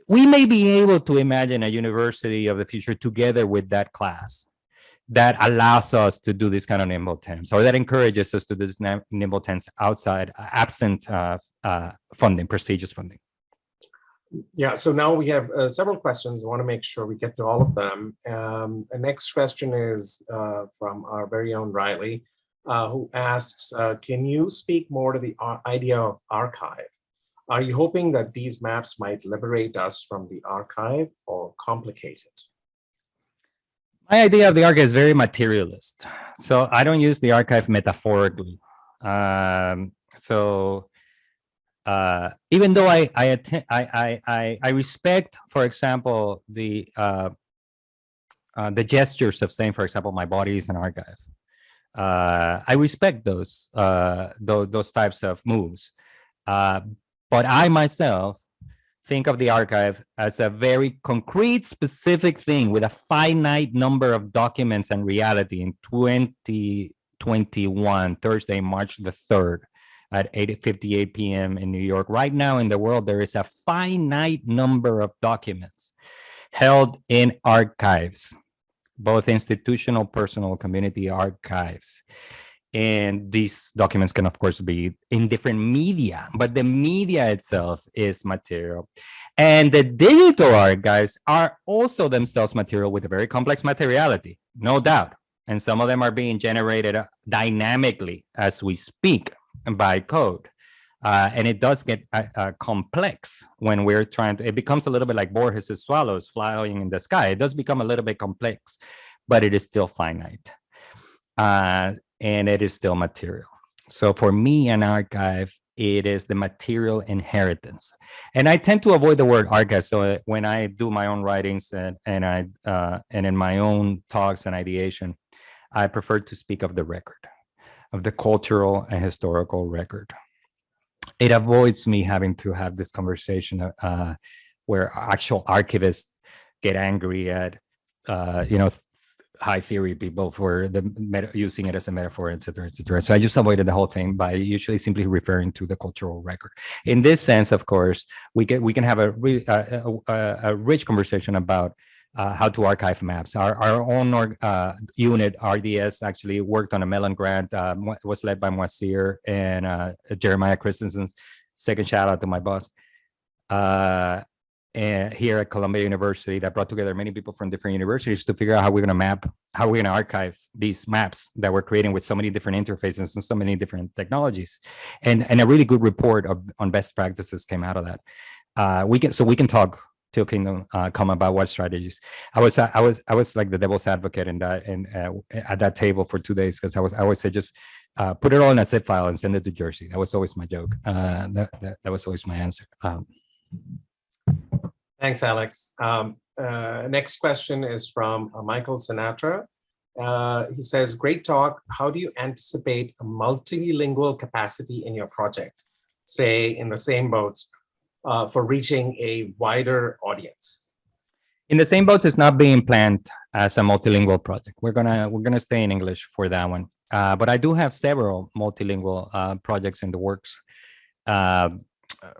we may be able to imagine a university of the future together with that class that allows us to do this kind of nimble temps, or that encourages us to do this nimble temps outside, absent funding, prestigious funding. Yeah, so now we have several questions. I want to make sure we get to all of them. The next question is from our very own Riley, who asks, can you speak more to the idea of archive? Are you hoping that these maps might liberate us from the archive or complicate it? My idea of the archive is very materialist. So I don't use the archive metaphorically. Even though I respect, for example, the gestures of saying, for example, my body is an archive. I respect those types of moves. But I myself think of the archive as a very concrete, specific thing with a finite number of documents and reality. In 2021, Thursday, March the 3rd, at 8:58 p.m. in New York. Right now in the world, there is a finite number of documents held in archives, both institutional, personal, community archives. And these documents can, of course, be in different media, but the media itself is material. And the digital archives are also themselves material with a very complex materiality, no doubt. And some of them are being generated dynamically as we speak by code. And it does get complex when we're trying to, it becomes a little bit like Borges' swallows flying in the sky. It does become a little bit complex, but it is still finite. And it is still material. So for me, an archive, it is the material inheritance. And I tend to avoid the word archive. So when I do my own writings and in my own talks and ideation, I prefer to speak of the record, of the cultural and historical record. It avoids me having to have this conversation where actual archivists get angry at, high theory people for using it as a metaphor, et cetera, et cetera. So I just avoided the whole thing by usually simply referring to the cultural record. In this sense, of course, we can have a rich conversation about how to archive maps. Our own unit, RDS, actually worked on a Mellon grant, was led by Moisir and Jeremiah Christensen's. Second shout out to my boss. And here at Columbia University, that brought together many people from different universities to figure out how we're going to map, how we're going to archive these maps that we're creating with so many different interfaces and so many different technologies. And a really good report on best practices came out of that. We can talk till kingdom come about what strategies. I was like the devil's advocate in that, and at that table for 2 days, because I always say just put it all in a zip file and send it to Jersey. That was always my joke. That was always my answer. Thanks, Alex. Next question is from Michael Sinatra. He says, great talk. How do you anticipate a multilingual capacity in your project, say in the same boats, for reaching a wider audience? In the same boats, it's not being planned as a multilingual project. We're gonna stay in English for that one. But I do have several multilingual projects in the works.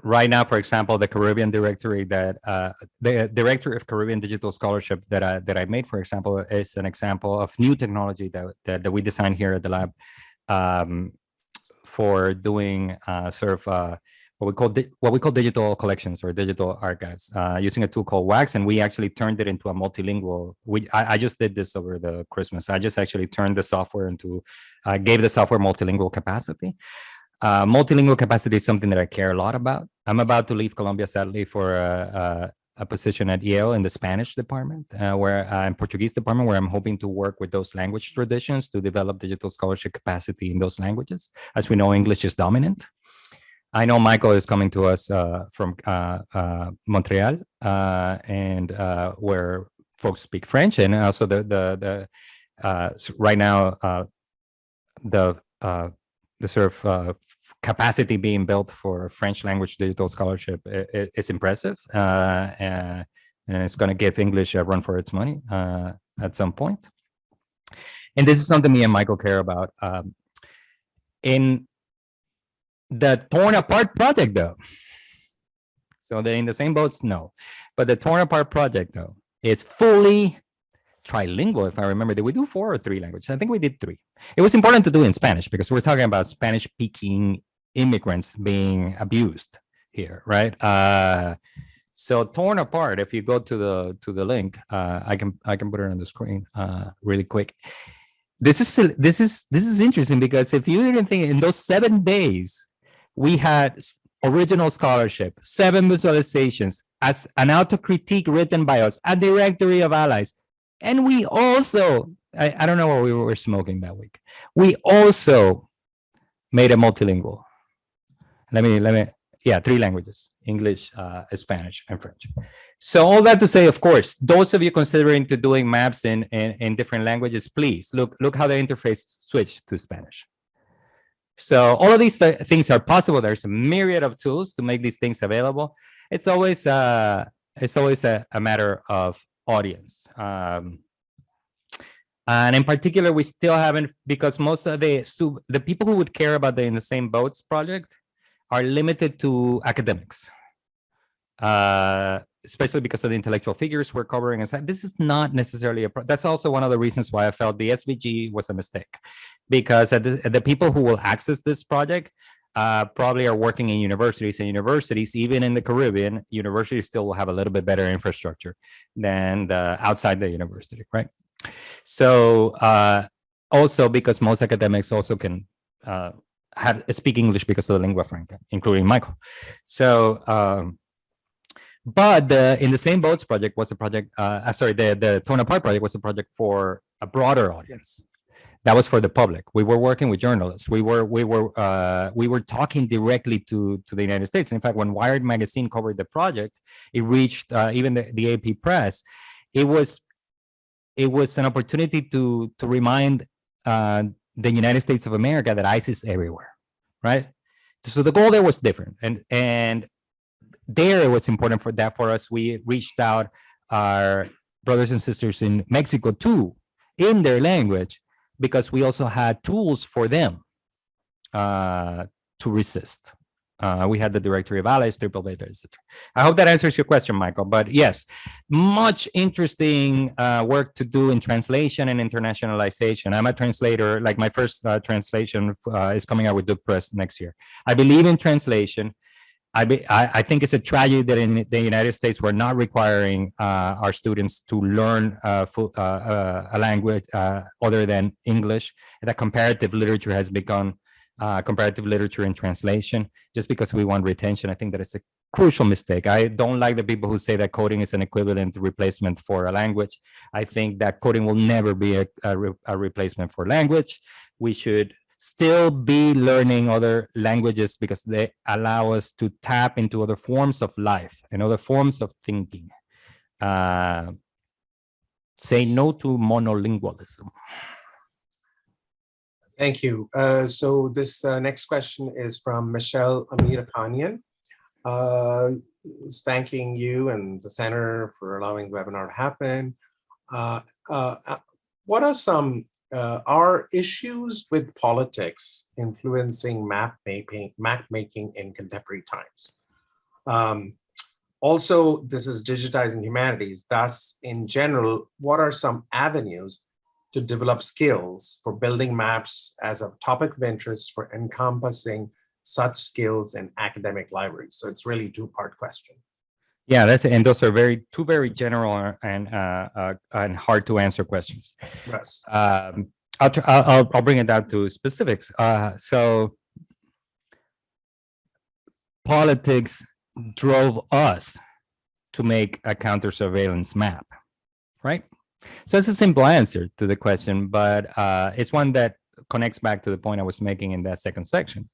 Right now, for example, the Caribbean directory the Director of Caribbean Digital Scholarship that I made, for example, is an example of new technology that we designed here at the lab for doing what we call digital collections or digital archives using a tool called Wax, and we actually turned it into a multilingual. I just did this over the Christmas. I just actually turned the software into, gave the software multilingual capacity. Multilingual capacity is something that I care a lot about. I'm about to leave Columbia, sadly, for a position at Yale in the Spanish department, in Portuguese department, where I'm hoping to work with those language traditions to develop digital scholarship capacity in those languages. As we know, English is dominant. I know Michael is coming to us from Montreal, and where folks speak French, and also right now the sort of capacity being built for French language digital scholarship is impressive, and it's going to give English a run for its money at some point. And this is something me and Michael care about. In the Torn Apart project, though, so they're in the same boats, no, but the Torn Apart project, though, is fully trilingual, if I remember. Did we do 4 or 3 languages? I think we did 3. It was important to do in Spanish because we're talking about Spanish-speaking immigrants being abused here, right? So Torn Apart, if you go to the link, I can put it on the screen really quick. This is interesting because if you didn't think, in those 7 days, we had original scholarship, 7 visualizations, as an auto critique written by us, a directory of allies. And we also, I don't know what we were smoking that week. We also made a multilingual. Let me, yeah, 3 languages, English, Spanish, and French. So all that to say, of course, those of you considering to doing maps in different languages, please look how the interface switched to Spanish. So all of these things are possible. There's a myriad of tools to make these things available. It's always a matter of audience. And in particular, we still haven't, because most of the people who would care about the In the Same Boats project are limited to academics, especially because of the intellectual figures we're covering. And this is not necessarily that's also one of the reasons why I felt the SVG was a mistake, because the people who will access this project probably are working in universities, and universities, even in the Caribbean, universities still will have a little bit better infrastructure than outside the university, right? So also because most academics also can speak English because of the lingua franca, including Michael. So, but the In the Same Boats project was a project, the Torn Apart project was a project for a broader audience. That was for the public. We were working with journalists. We were talking directly to the United States. And in fact, when Wired magazine covered the project, it reached even the AP press. It was an opportunity to remind the United States of America that ICE is everywhere, right? So the goal there was different, and there it was important for us. We reached out our brothers and sisters in Mexico too, in their language, because we also had tools for them to resist. We had the directory of allies, triple beta, etc. I hope that answers your question, Michael. But yes, much interesting work to do in translation and internationalization. I'm a translator. Like my first translation is coming out with Duke Press next year. I believe in translation. I think it's a tragedy that in the United States we're not requiring our students to learn a language other than English. That comparative literature has become comparative literature in translation just because we want retention. I think that it's a crucial mistake. I don't like the people who say that coding is an equivalent replacement for a language. I think that coding will never be a replacement for language. We should still be learning other languages because they allow us to tap into other forms of life and other forms of thinking. Say no to monolingualism. Thank you. So this next question is from Michelle Amir Khanyan. Thanking you and the center for allowing the webinar to happen. What are some are issues with politics influencing map making in contemporary times? Also, this is digitizing humanities. Thus, in general, what are some avenues to develop skills for building maps as a topic of interest for encompassing such skills in academic libraries? So it's really a 2-part question. Yeah, and those are two very general and hard to answer questions. Yes. I'll bring it down to specifics. So politics drove us to make a counter surveillance map, right? So it's a simple answer to the question, but it's one that connects back to the point I was making in that second section,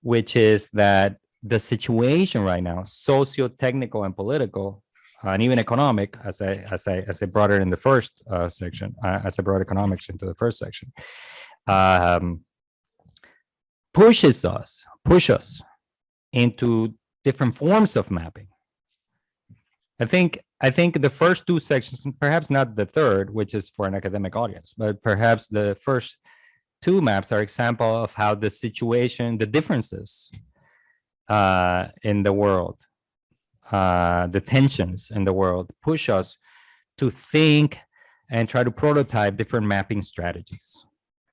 which is that the situation right now, socio-technical and political, and even economic, as I brought it in the first section, as I brought economics into the first section, push us into different forms of mapping. I think the first two sections, perhaps not the third, which is for an academic audience, but perhaps the first two maps are example of how the situation, the differences in the world, the tensions in the world push us to think and try to prototype different mapping strategies.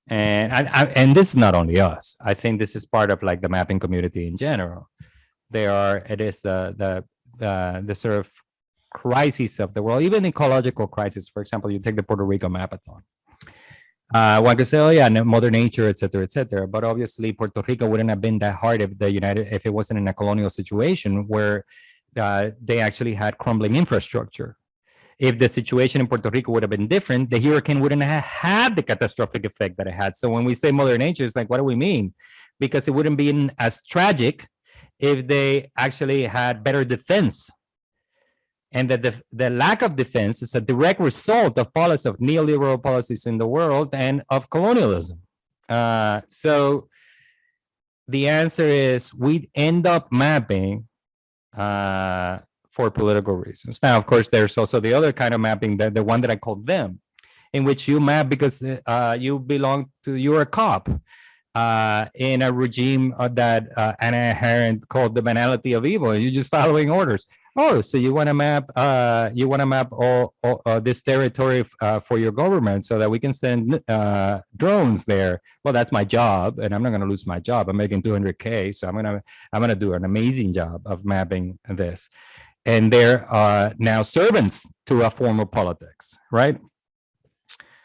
And this is not only us. I think this is part of like the mapping community in general. It is the sort of crises of the world, even ecological crisis. For example, you take the Puerto Rico Mapathon. One could say, oh yeah, Mother Nature, et cetera. But obviously, Puerto Rico wouldn't have been that hard if it wasn't in a colonial situation where they actually had crumbling infrastructure. If the situation in Puerto Rico would have been different, the hurricane wouldn't have had the catastrophic effect that it had. So when we say Mother Nature, it's like, what do we mean? Because it wouldn't be as tragic if they actually had better defense. And that the lack of defense is a direct result of policies of neoliberal policies in the world and of colonialism. So the answer is we'd end up mapping for political reasons. Now, of course, there's also the other kind of mapping, the one that I call them, in which you map because you're a cop in a regime that Anna Arendt called the banality of evil. You're just following orders. Oh, so you want to map all this territory for your government so that we can send drones there. Well, that's my job, and I'm not going to lose my job. I'm making 200K, so I'm gonna do an amazing job of mapping this. And they're now servants to a form of politics, right?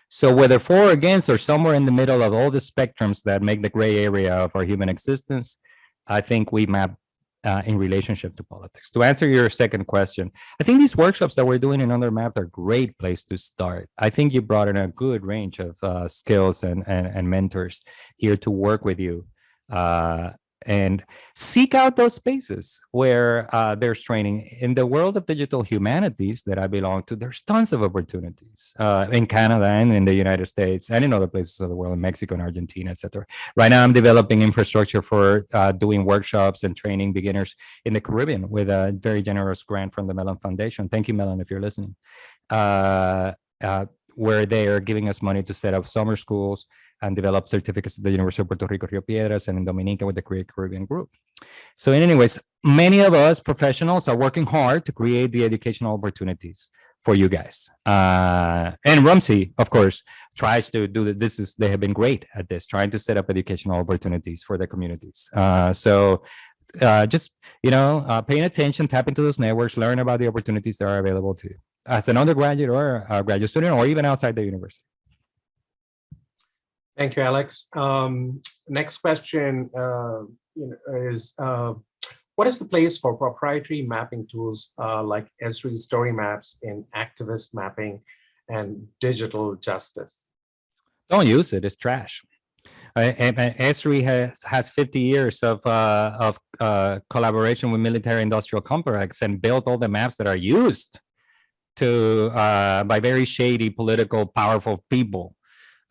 So whether for or against or somewhere in the middle of all the spectrums that make the gray area of our human existence, I think we map in relationship to politics. To answer your second question, I think these workshops that we're doing in Under Mapped are a great place to start. I think you brought in a good range of skills and mentors here to work with you. And seek out those spaces where there's training. In the world of digital humanities that I belong to, there's tons of opportunities in Canada and in the United States and in other places of the world, in Mexico and Argentina, etc. Right now, I'm developing infrastructure for doing workshops and training beginners in the Caribbean with a very generous grant from the Mellon Foundation. Thank you, Mellon, if you're listening. Where they are giving us money to set up summer schools and develop certificates at the University of Puerto Rico, Rio Piedras, and in Dominica with the Create Caribbean Group. So anyways, many of us professionals are working hard to create the educational opportunities for you guys. And Rumsey, of course, tries to do this. They have been great at this, trying to set up educational opportunities for the communities. So just, paying attention, tap into those networks, learn about the opportunities that are available to you as an undergraduate or a graduate student, or even outside the university. Thank you, Alex. Next question is, what is the place for proprietary mapping tools like Esri story maps in activist mapping and digital justice? Don't use it. It's trash. Esri has 50 years of collaboration with military-industrial complex and built all the maps that are used by very shady, political, powerful people.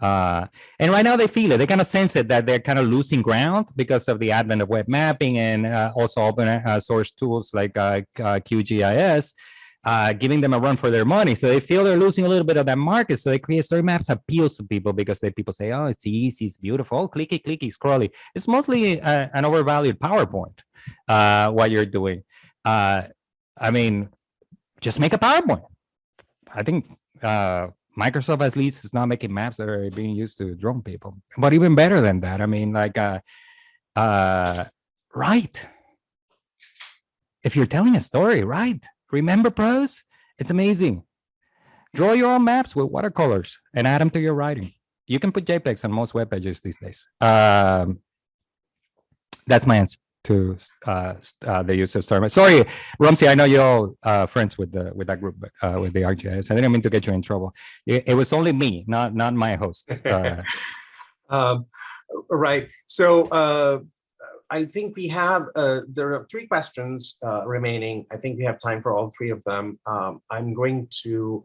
And right now they feel it. They kind of sense it that they're kind of losing ground because of the advent of web mapping and also open source tools like QGIS, giving them a run for their money. So they feel they're losing a little bit of that market. So they create story maps appeals to people because people say, oh, it's easy, it's beautiful, oh, clicky, scrolly. It's mostly an overvalued PowerPoint, what you're doing. I mean, just make a PowerPoint. I think Microsoft at least is not making maps that are being used to drone people. But even better than that, I mean, write. If you're telling a story, write. Remember prose? It's amazing. Draw your own maps with watercolors and add them to your writing. You can put JPEGs on most web pages these days. That's my answer to the use of story. Sorry, Rumsey, I know you're all friends with that group, with the ArcGIS. I didn't mean to get you in trouble. It was only me, not my host. Right. So I think we have, there are 3 questions remaining. I think we have time for all 3 of them. I'm going to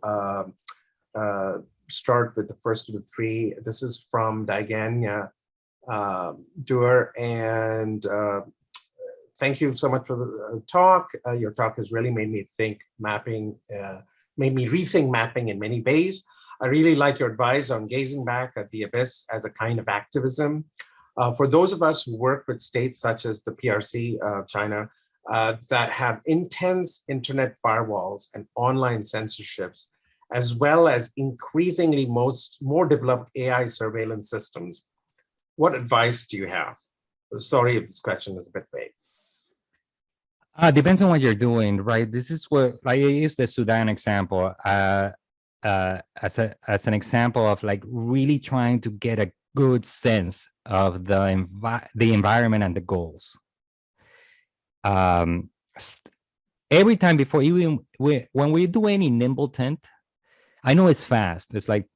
start with the first of the 3. This is from Digania doer, and thank you so much for the talk. Your talk has really made me think mapping, made me rethink mapping in many ways. I really like your advice on gazing back at the abyss as a kind of activism. For those of us who work with states such as the PRC, China, that have intense internet firewalls and online censorships, as well as increasingly more developed AI surveillance systems, what advice do you have? Sorry if this question is a bit vague. Depends on what you're doing, right? This is what, like, I use the Sudan example as an example of like really trying to get a good sense of the environment and the goals. Every time before, even when we do any nimble tent, I know it's fast. It's like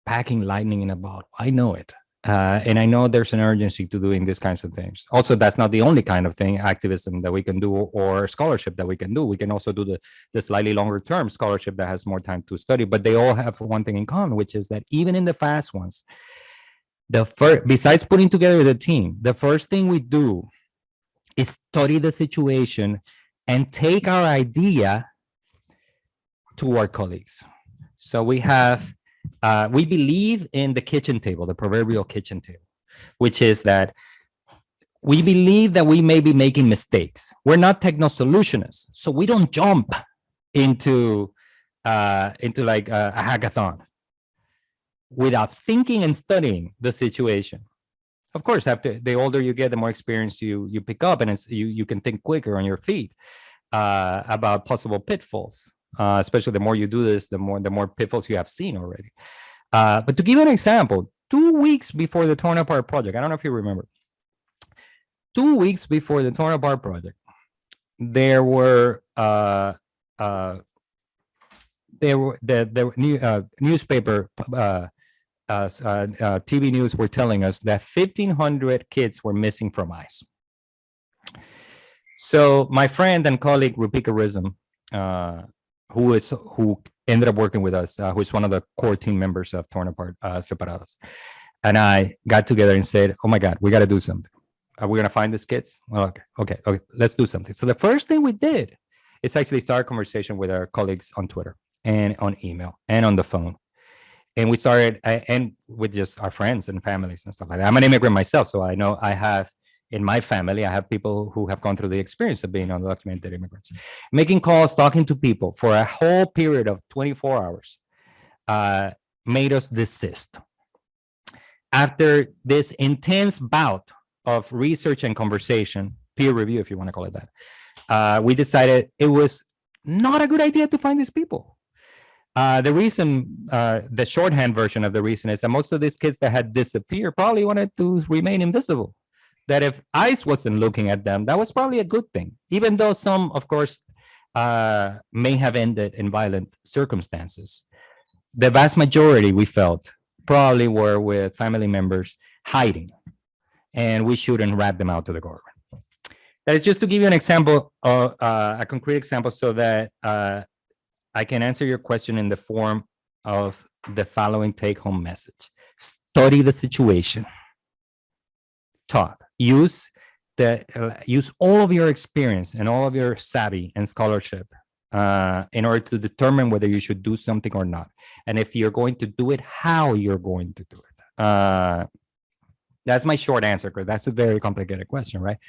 packing lightning in a bottle. I know it. And I know there's an urgency to doing these kinds of things. Also, that's not the only kind of thing, activism that we can do or scholarship that we can do. We can also do the slightly longer term scholarship that has more time to study, but they all have one thing in common, which is that even in the fast ones, besides putting together the team, the first thing we do is study the situation and take our idea to our colleagues. So we believe in the kitchen table, the proverbial kitchen table, which is that we believe that we may be making mistakes. We're not techno-solutionists, so we don't jump into like a hackathon without thinking and studying the situation. Of course, after the older you get, the more experience you pick up, and you can think quicker on your feet about possible pitfalls. Especially the more you do this, the more pitfalls you have seen already. But to give you an example, 2 weeks before the Torn Apart project, I don't know if you remember, 2 weeks before the Torn Apart project, there were the newspaper TV news were telling us that 1,500 kids were missing from ICE. So my friend and colleague Rupika Rizam, who ended up working with us, who is one of the core team members of Torn Apart Separados, and I got together and said, "Oh my God, we got to do something. Are we gonna find these kids? Well, okay, let's do something." So the first thing we did is actually start a conversation with our colleagues on Twitter and on email and on the phone. And we started, and with just our friends and families and stuff like that. I'm an immigrant myself, so I know I have in my family, I have people who have gone through the experience of being undocumented immigrants. Making calls, talking to people for a whole period of 24 hours made us desist. After this intense bout of research and conversation, peer review, if you want to call it that, we decided it was not a good idea to find these people. The reason, the shorthand version of the reason is that most of these kids that had disappeared probably wanted to remain invisible. That if ICE wasn't looking at them, that was probably a good thing, even though some, of course, may have ended in violent circumstances. The vast majority, we felt, probably were with family members hiding, and we shouldn't rat them out to the government. That is just to give you an example, a concrete example, so that I can answer your question in the form of the following take-home message. Study the situation. Talk. Use all of your experience and all of your savvy and scholarship in order to determine whether you should do something or not. And if you're going to do it, how you're going to do it. That's my short answer, because that's a very complicated question, right?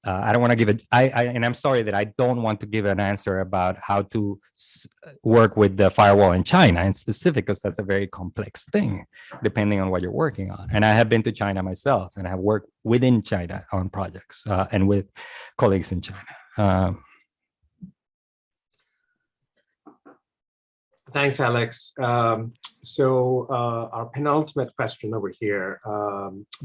I don't want to give it, and I'm sorry that I don't want to give an answer about how to work with the firewall in China in specific, because that's a very complex thing, depending on what you're working on. And I have been to China myself, and I have worked within China on projects and with colleagues in China. Thanks, Alex. So our penultimate question over here,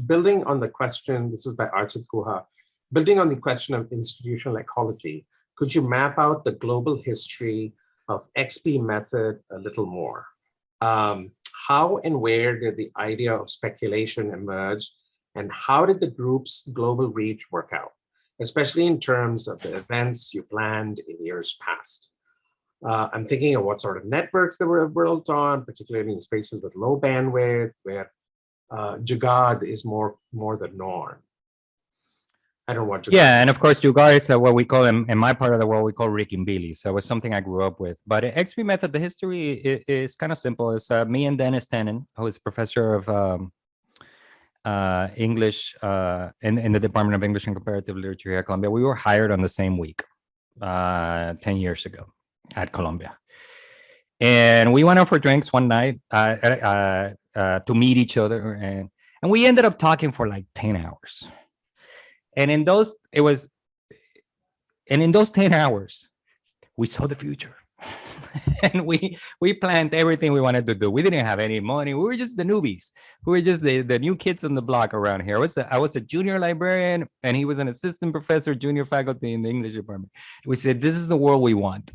building on the question, this is by Archit Guha. Building on the question of institutional ecology, could you map out the global history of XP method a little more? How and where did the idea of speculation emerge, and how did the group's global reach work out, especially in terms of the events you planned in years past? I'm thinking of what sort of networks that were built on, particularly in spaces with low bandwidth, where Jugad is more the norm. I don't know what Jugad Yeah, and of course, Jugar is what we call in my part of the world, we call Rick and Billy. So it was something I grew up with. But XP method, the history is kind of simple. It's me and Dennis Tenen, who is professor of English in the Department of English and Comparative Literature here at Columbia. We were hired on the same week 10 years ago at Columbia. And we went out for drinks one night to meet each other. And we ended up talking for like 10 hours. And in those 10 hours, we saw the future. And we planned everything we wanted to do. We didn't have any money. We were just the newbies. We were just the new kids on the block around here. I was a junior librarian, and he was an assistant professor, junior faculty in the English department. We said, this is the world we want.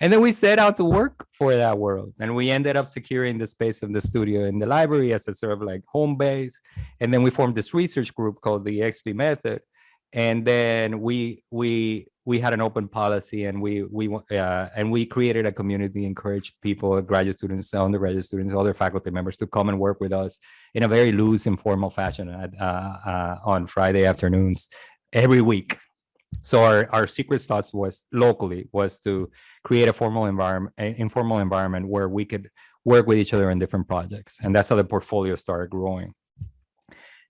And then we set out to work for that world. And we ended up securing the space of the studio in the library as a sort of like home base. And then we formed this research group called the XP Method. And then we had an open policy, and we created a community, encouraged people, graduate students, undergraduate students, other faculty members to come and work with us in a very loose, informal fashion on Friday afternoons every week. So our secret sauce was to create a informal environment where we could work with each other in different projects. And that's how the portfolio started growing.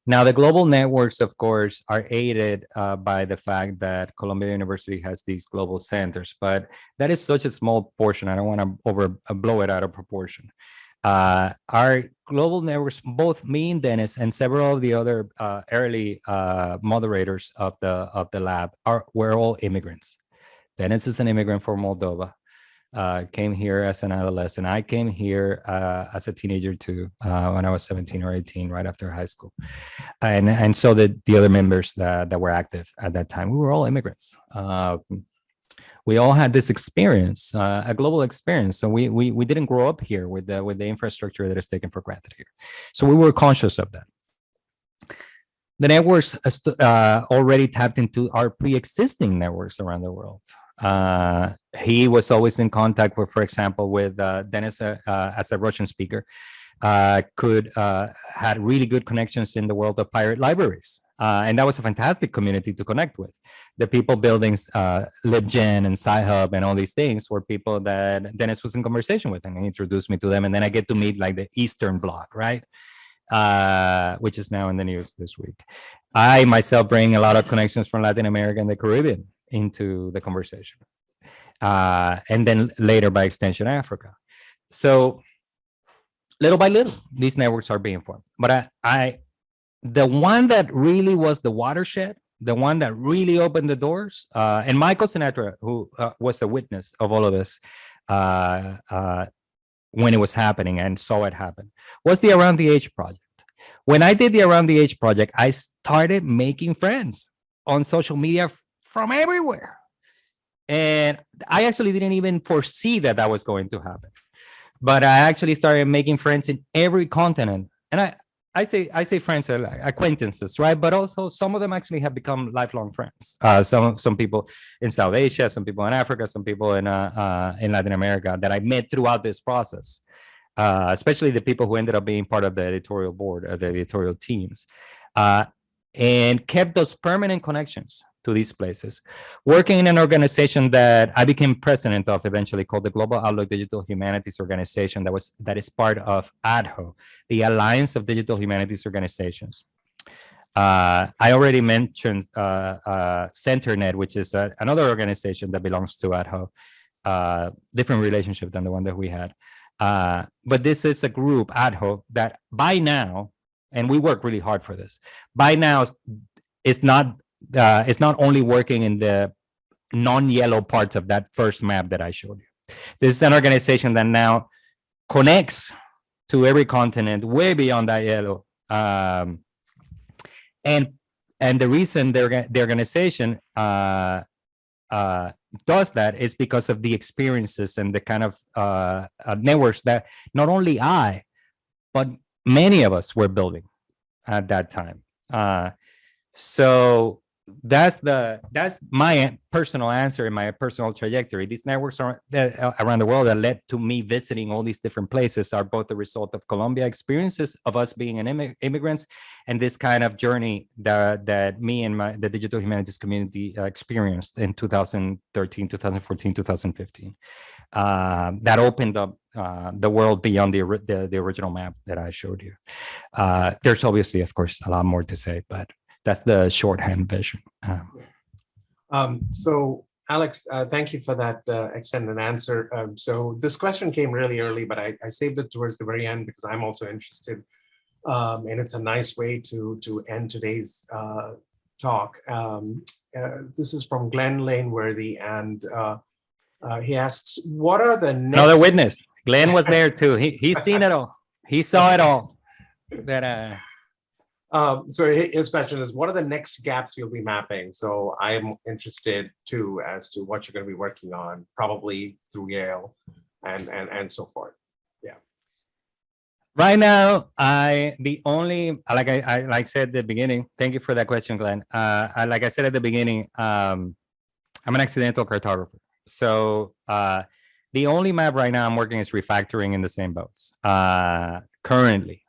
Now, the global networks, of course, are aided by the fact that Columbia University has these global centers, but that is such a small portion. I don't want to blow it out of proportion. Our global networks, both me and Dennis and several of the other early moderators of the lab, we're all immigrants. Dennis is an immigrant from Moldova. Came here as an adolescent. I came here as a teenager too, when I was 17 or 18, right after high school. And so the other members that were active at that time, we were all immigrants. We all had this experience, a global experience. So we didn't grow up here with the infrastructure that is taken for granted here. So we were conscious of that. The networks already tapped into our pre-existing networks around the world. He was always in contact with, for example, with Dennis as a Russian speaker, had really good connections in the world of pirate libraries. And that was a fantastic community to connect with. The people building LibGen and Sci-Hub and all these things were people that Dennis was in conversation with, and he introduced me to them. And then I get to meet like the Eastern Bloc, right? Which is now in the news this week. I myself bring a lot of connections from Latin America and the Caribbean into the conversation. And then later, by extension, Africa. So little by little, these networks are being formed. But the one that really was the watershed, the one that really opened the doors, and Michael Sinatra, who was a witness of all of this when it was happening and saw it happen, was the Around the Age project. When I did the Around the Age project, I started making friends on social media from everywhere. And I actually didn't even foresee that was going to happen. But I actually started making friends in every continent. And I say friends are like acquaintances, right? But also some of them actually have become lifelong friends. Some people in South Asia, some people in Africa, some people in Latin America that I met throughout this process, especially the people who ended up being part of the editorial board, the editorial teams, and kept those permanent connections to these places. Working in an organization that I became president of eventually, called the Global Outlook Digital Humanities Organization, that is part of ADHO, the Alliance of Digital Humanities Organizations. I already mentioned CenterNet, which is another organization that belongs to ADHO, different relationship than the one that we had. But this is a group, ADHO, that by now, and we work really hard for this, by now it's not only working in the non-yellow parts of that first map that I showed you. This is an organization that now connects to every continent way beyond that yellow. And the reason the organization does that is because of the experiences and the kind of networks that not only I, but many of us were building at that time. So that's my personal answer and my personal trajectory. These networks are around the world that led to me visiting all these different places are both the result of Colombia experiences of us being immigrants, and this kind of journey that me and the digital humanities community experienced in 2013, 2014, 2015. That opened up the world beyond the original map that I showed you. There's obviously, of course, a lot more to say, but that's the shorthand version. So Alex, thank you for that extended answer. So this question came really early, but I saved it towards the very end because I'm also interested. And it's a nice way to end today's talk. This is from Glenn Laneworthy, and he asks, what are the next... Another witness. Glenn was there too. He's seen it all. He saw it all. That so his question is, what are the next gaps you'll be mapping? So I'm interested too as to what you're going to be working on, probably through Yale and so forth. Yeah. Right now, the only, like I said at the beginning, thank you for that question, Glenn. Like I said at the beginning, I'm an accidental cartographer. So the only map right now I'm working is refactoring in the same boats currently.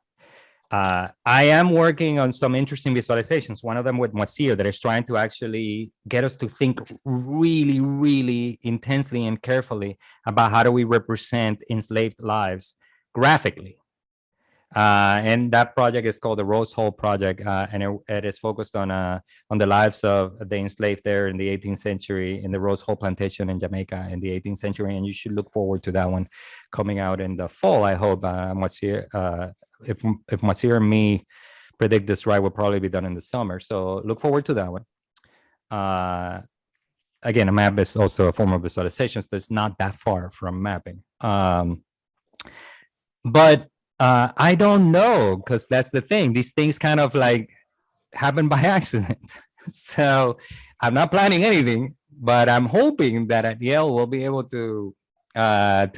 I am working on some interesting visualizations, one of them with Moisir that is trying to actually get us to think really, really intensely and carefully about how do we represent enslaved lives graphically. And that project is called the Rose Hole Project, and it is focused on the lives of the enslaved there in the 18th century in the Rose Hole Plantation in Jamaica in the 18th century. And you should look forward to that one coming out in the fall, I hope. If Moisir and me predict this right, will probably be done in the summer. So look forward to that one. Again, a map is also a form of visualization, so it's not that far from mapping. But I don't know, because that's the thing. These things kind of like happen by accident. So I'm not planning anything, but I'm hoping that at Yale we'll be able to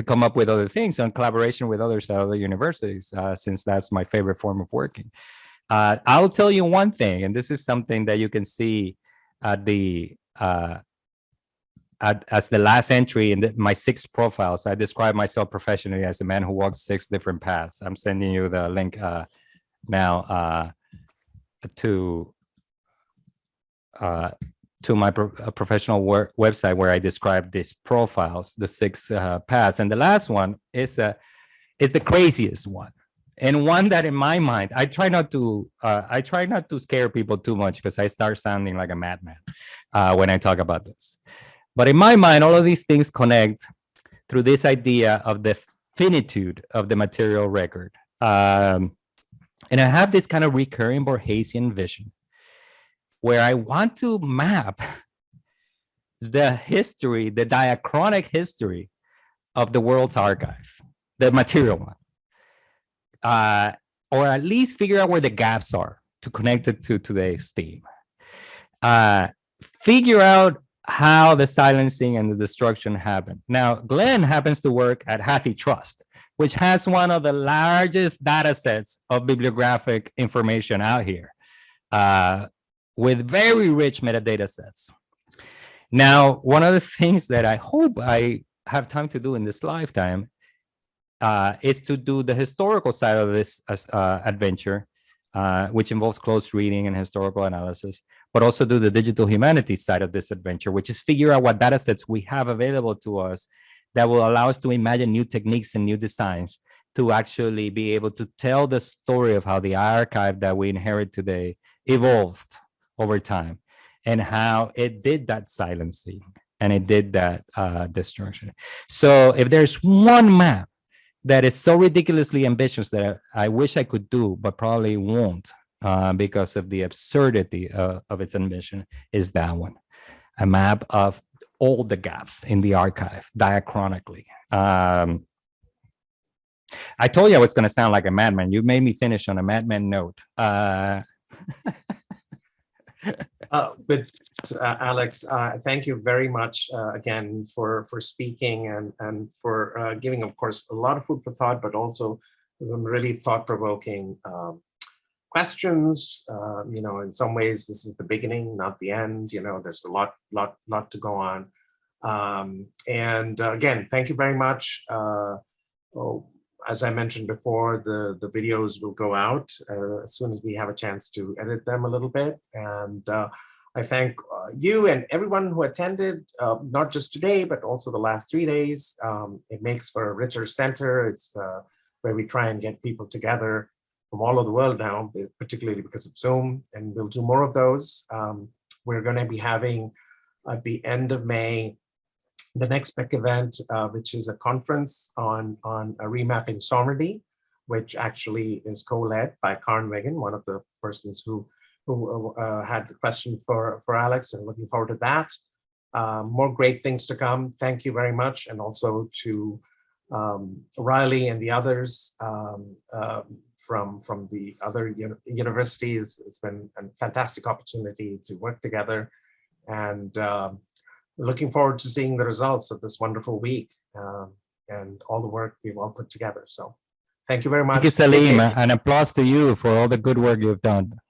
come up with other things in collaboration with others at other universities, since that's my favorite form of working. I'll tell you one thing, and this is something that you can see at the as the last entry in my 6 profiles. I describe myself professionally as a man who walks 6 different paths. I'm sending you the link now to my professional website where I describe these profiles, the 6 paths. And the last one is the craziest one, and one that in my mind, I try not to scare people too much, because I start sounding like a madman when I talk about this. But in my mind, all of these things connect through this idea of the finitude of the material record. And I have this kind of recurring Borgesian vision where I want to map the history, the diachronic history of the world's archive, the material one, or at least figure out where the gaps are to connect it to today's theme. Figure out how the silencing and the destruction happen. Now, Glenn happens to work at HathiTrust, which has one of the largest data sets of bibliographic information out here, with very rich metadata sets. Now, one of the things that I hope I have time to do in this lifetime is to do the historical side of this adventure, which involves close reading and historical analysis, but also do the digital humanities side of this adventure, which is figure out what data sets we have available to us that will allow us to imagine new techniques and new designs to actually be able to tell the story of how the archive that we inherit today evolved over time, and how it did that silencing and it did that destruction. So if there's one map that is so ridiculously ambitious that I wish I could do, but probably won't because of the absurdity of its ambition, is that one. A map of all the gaps in the archive diachronically. I told you I was going to sound like a madman. You made me finish on a madman note. But Alex, thank you very much again for speaking and for giving, of course, a lot of food for thought, but also some really thought-provoking questions. In some ways, this is the beginning, not the end. There's a lot to go on. And again, thank you very much. As I mentioned before, the videos will go out as soon as we have a chance to edit them a little bit. And I thank you and everyone who attended, not just today, but also the last 3 days. It makes for a richer center. It's where we try and get people together from all over the world now, particularly because of Zoom, and we'll do more of those. We're going to be having at the end of May the next big event, which is a conference on remapping sovereignty, which actually is co-led by Karen Wigan, one of the persons who had the question for Alex, and looking forward to that. More great things to come. Thank you very much, and also to Riley and the others from the other universities. It's been a fantastic opportunity to work together, and looking forward to seeing the results of this wonderful week and all the work we've all put together. So thank you very much. Thank you, Salim. An applause to you for all the good work you've done.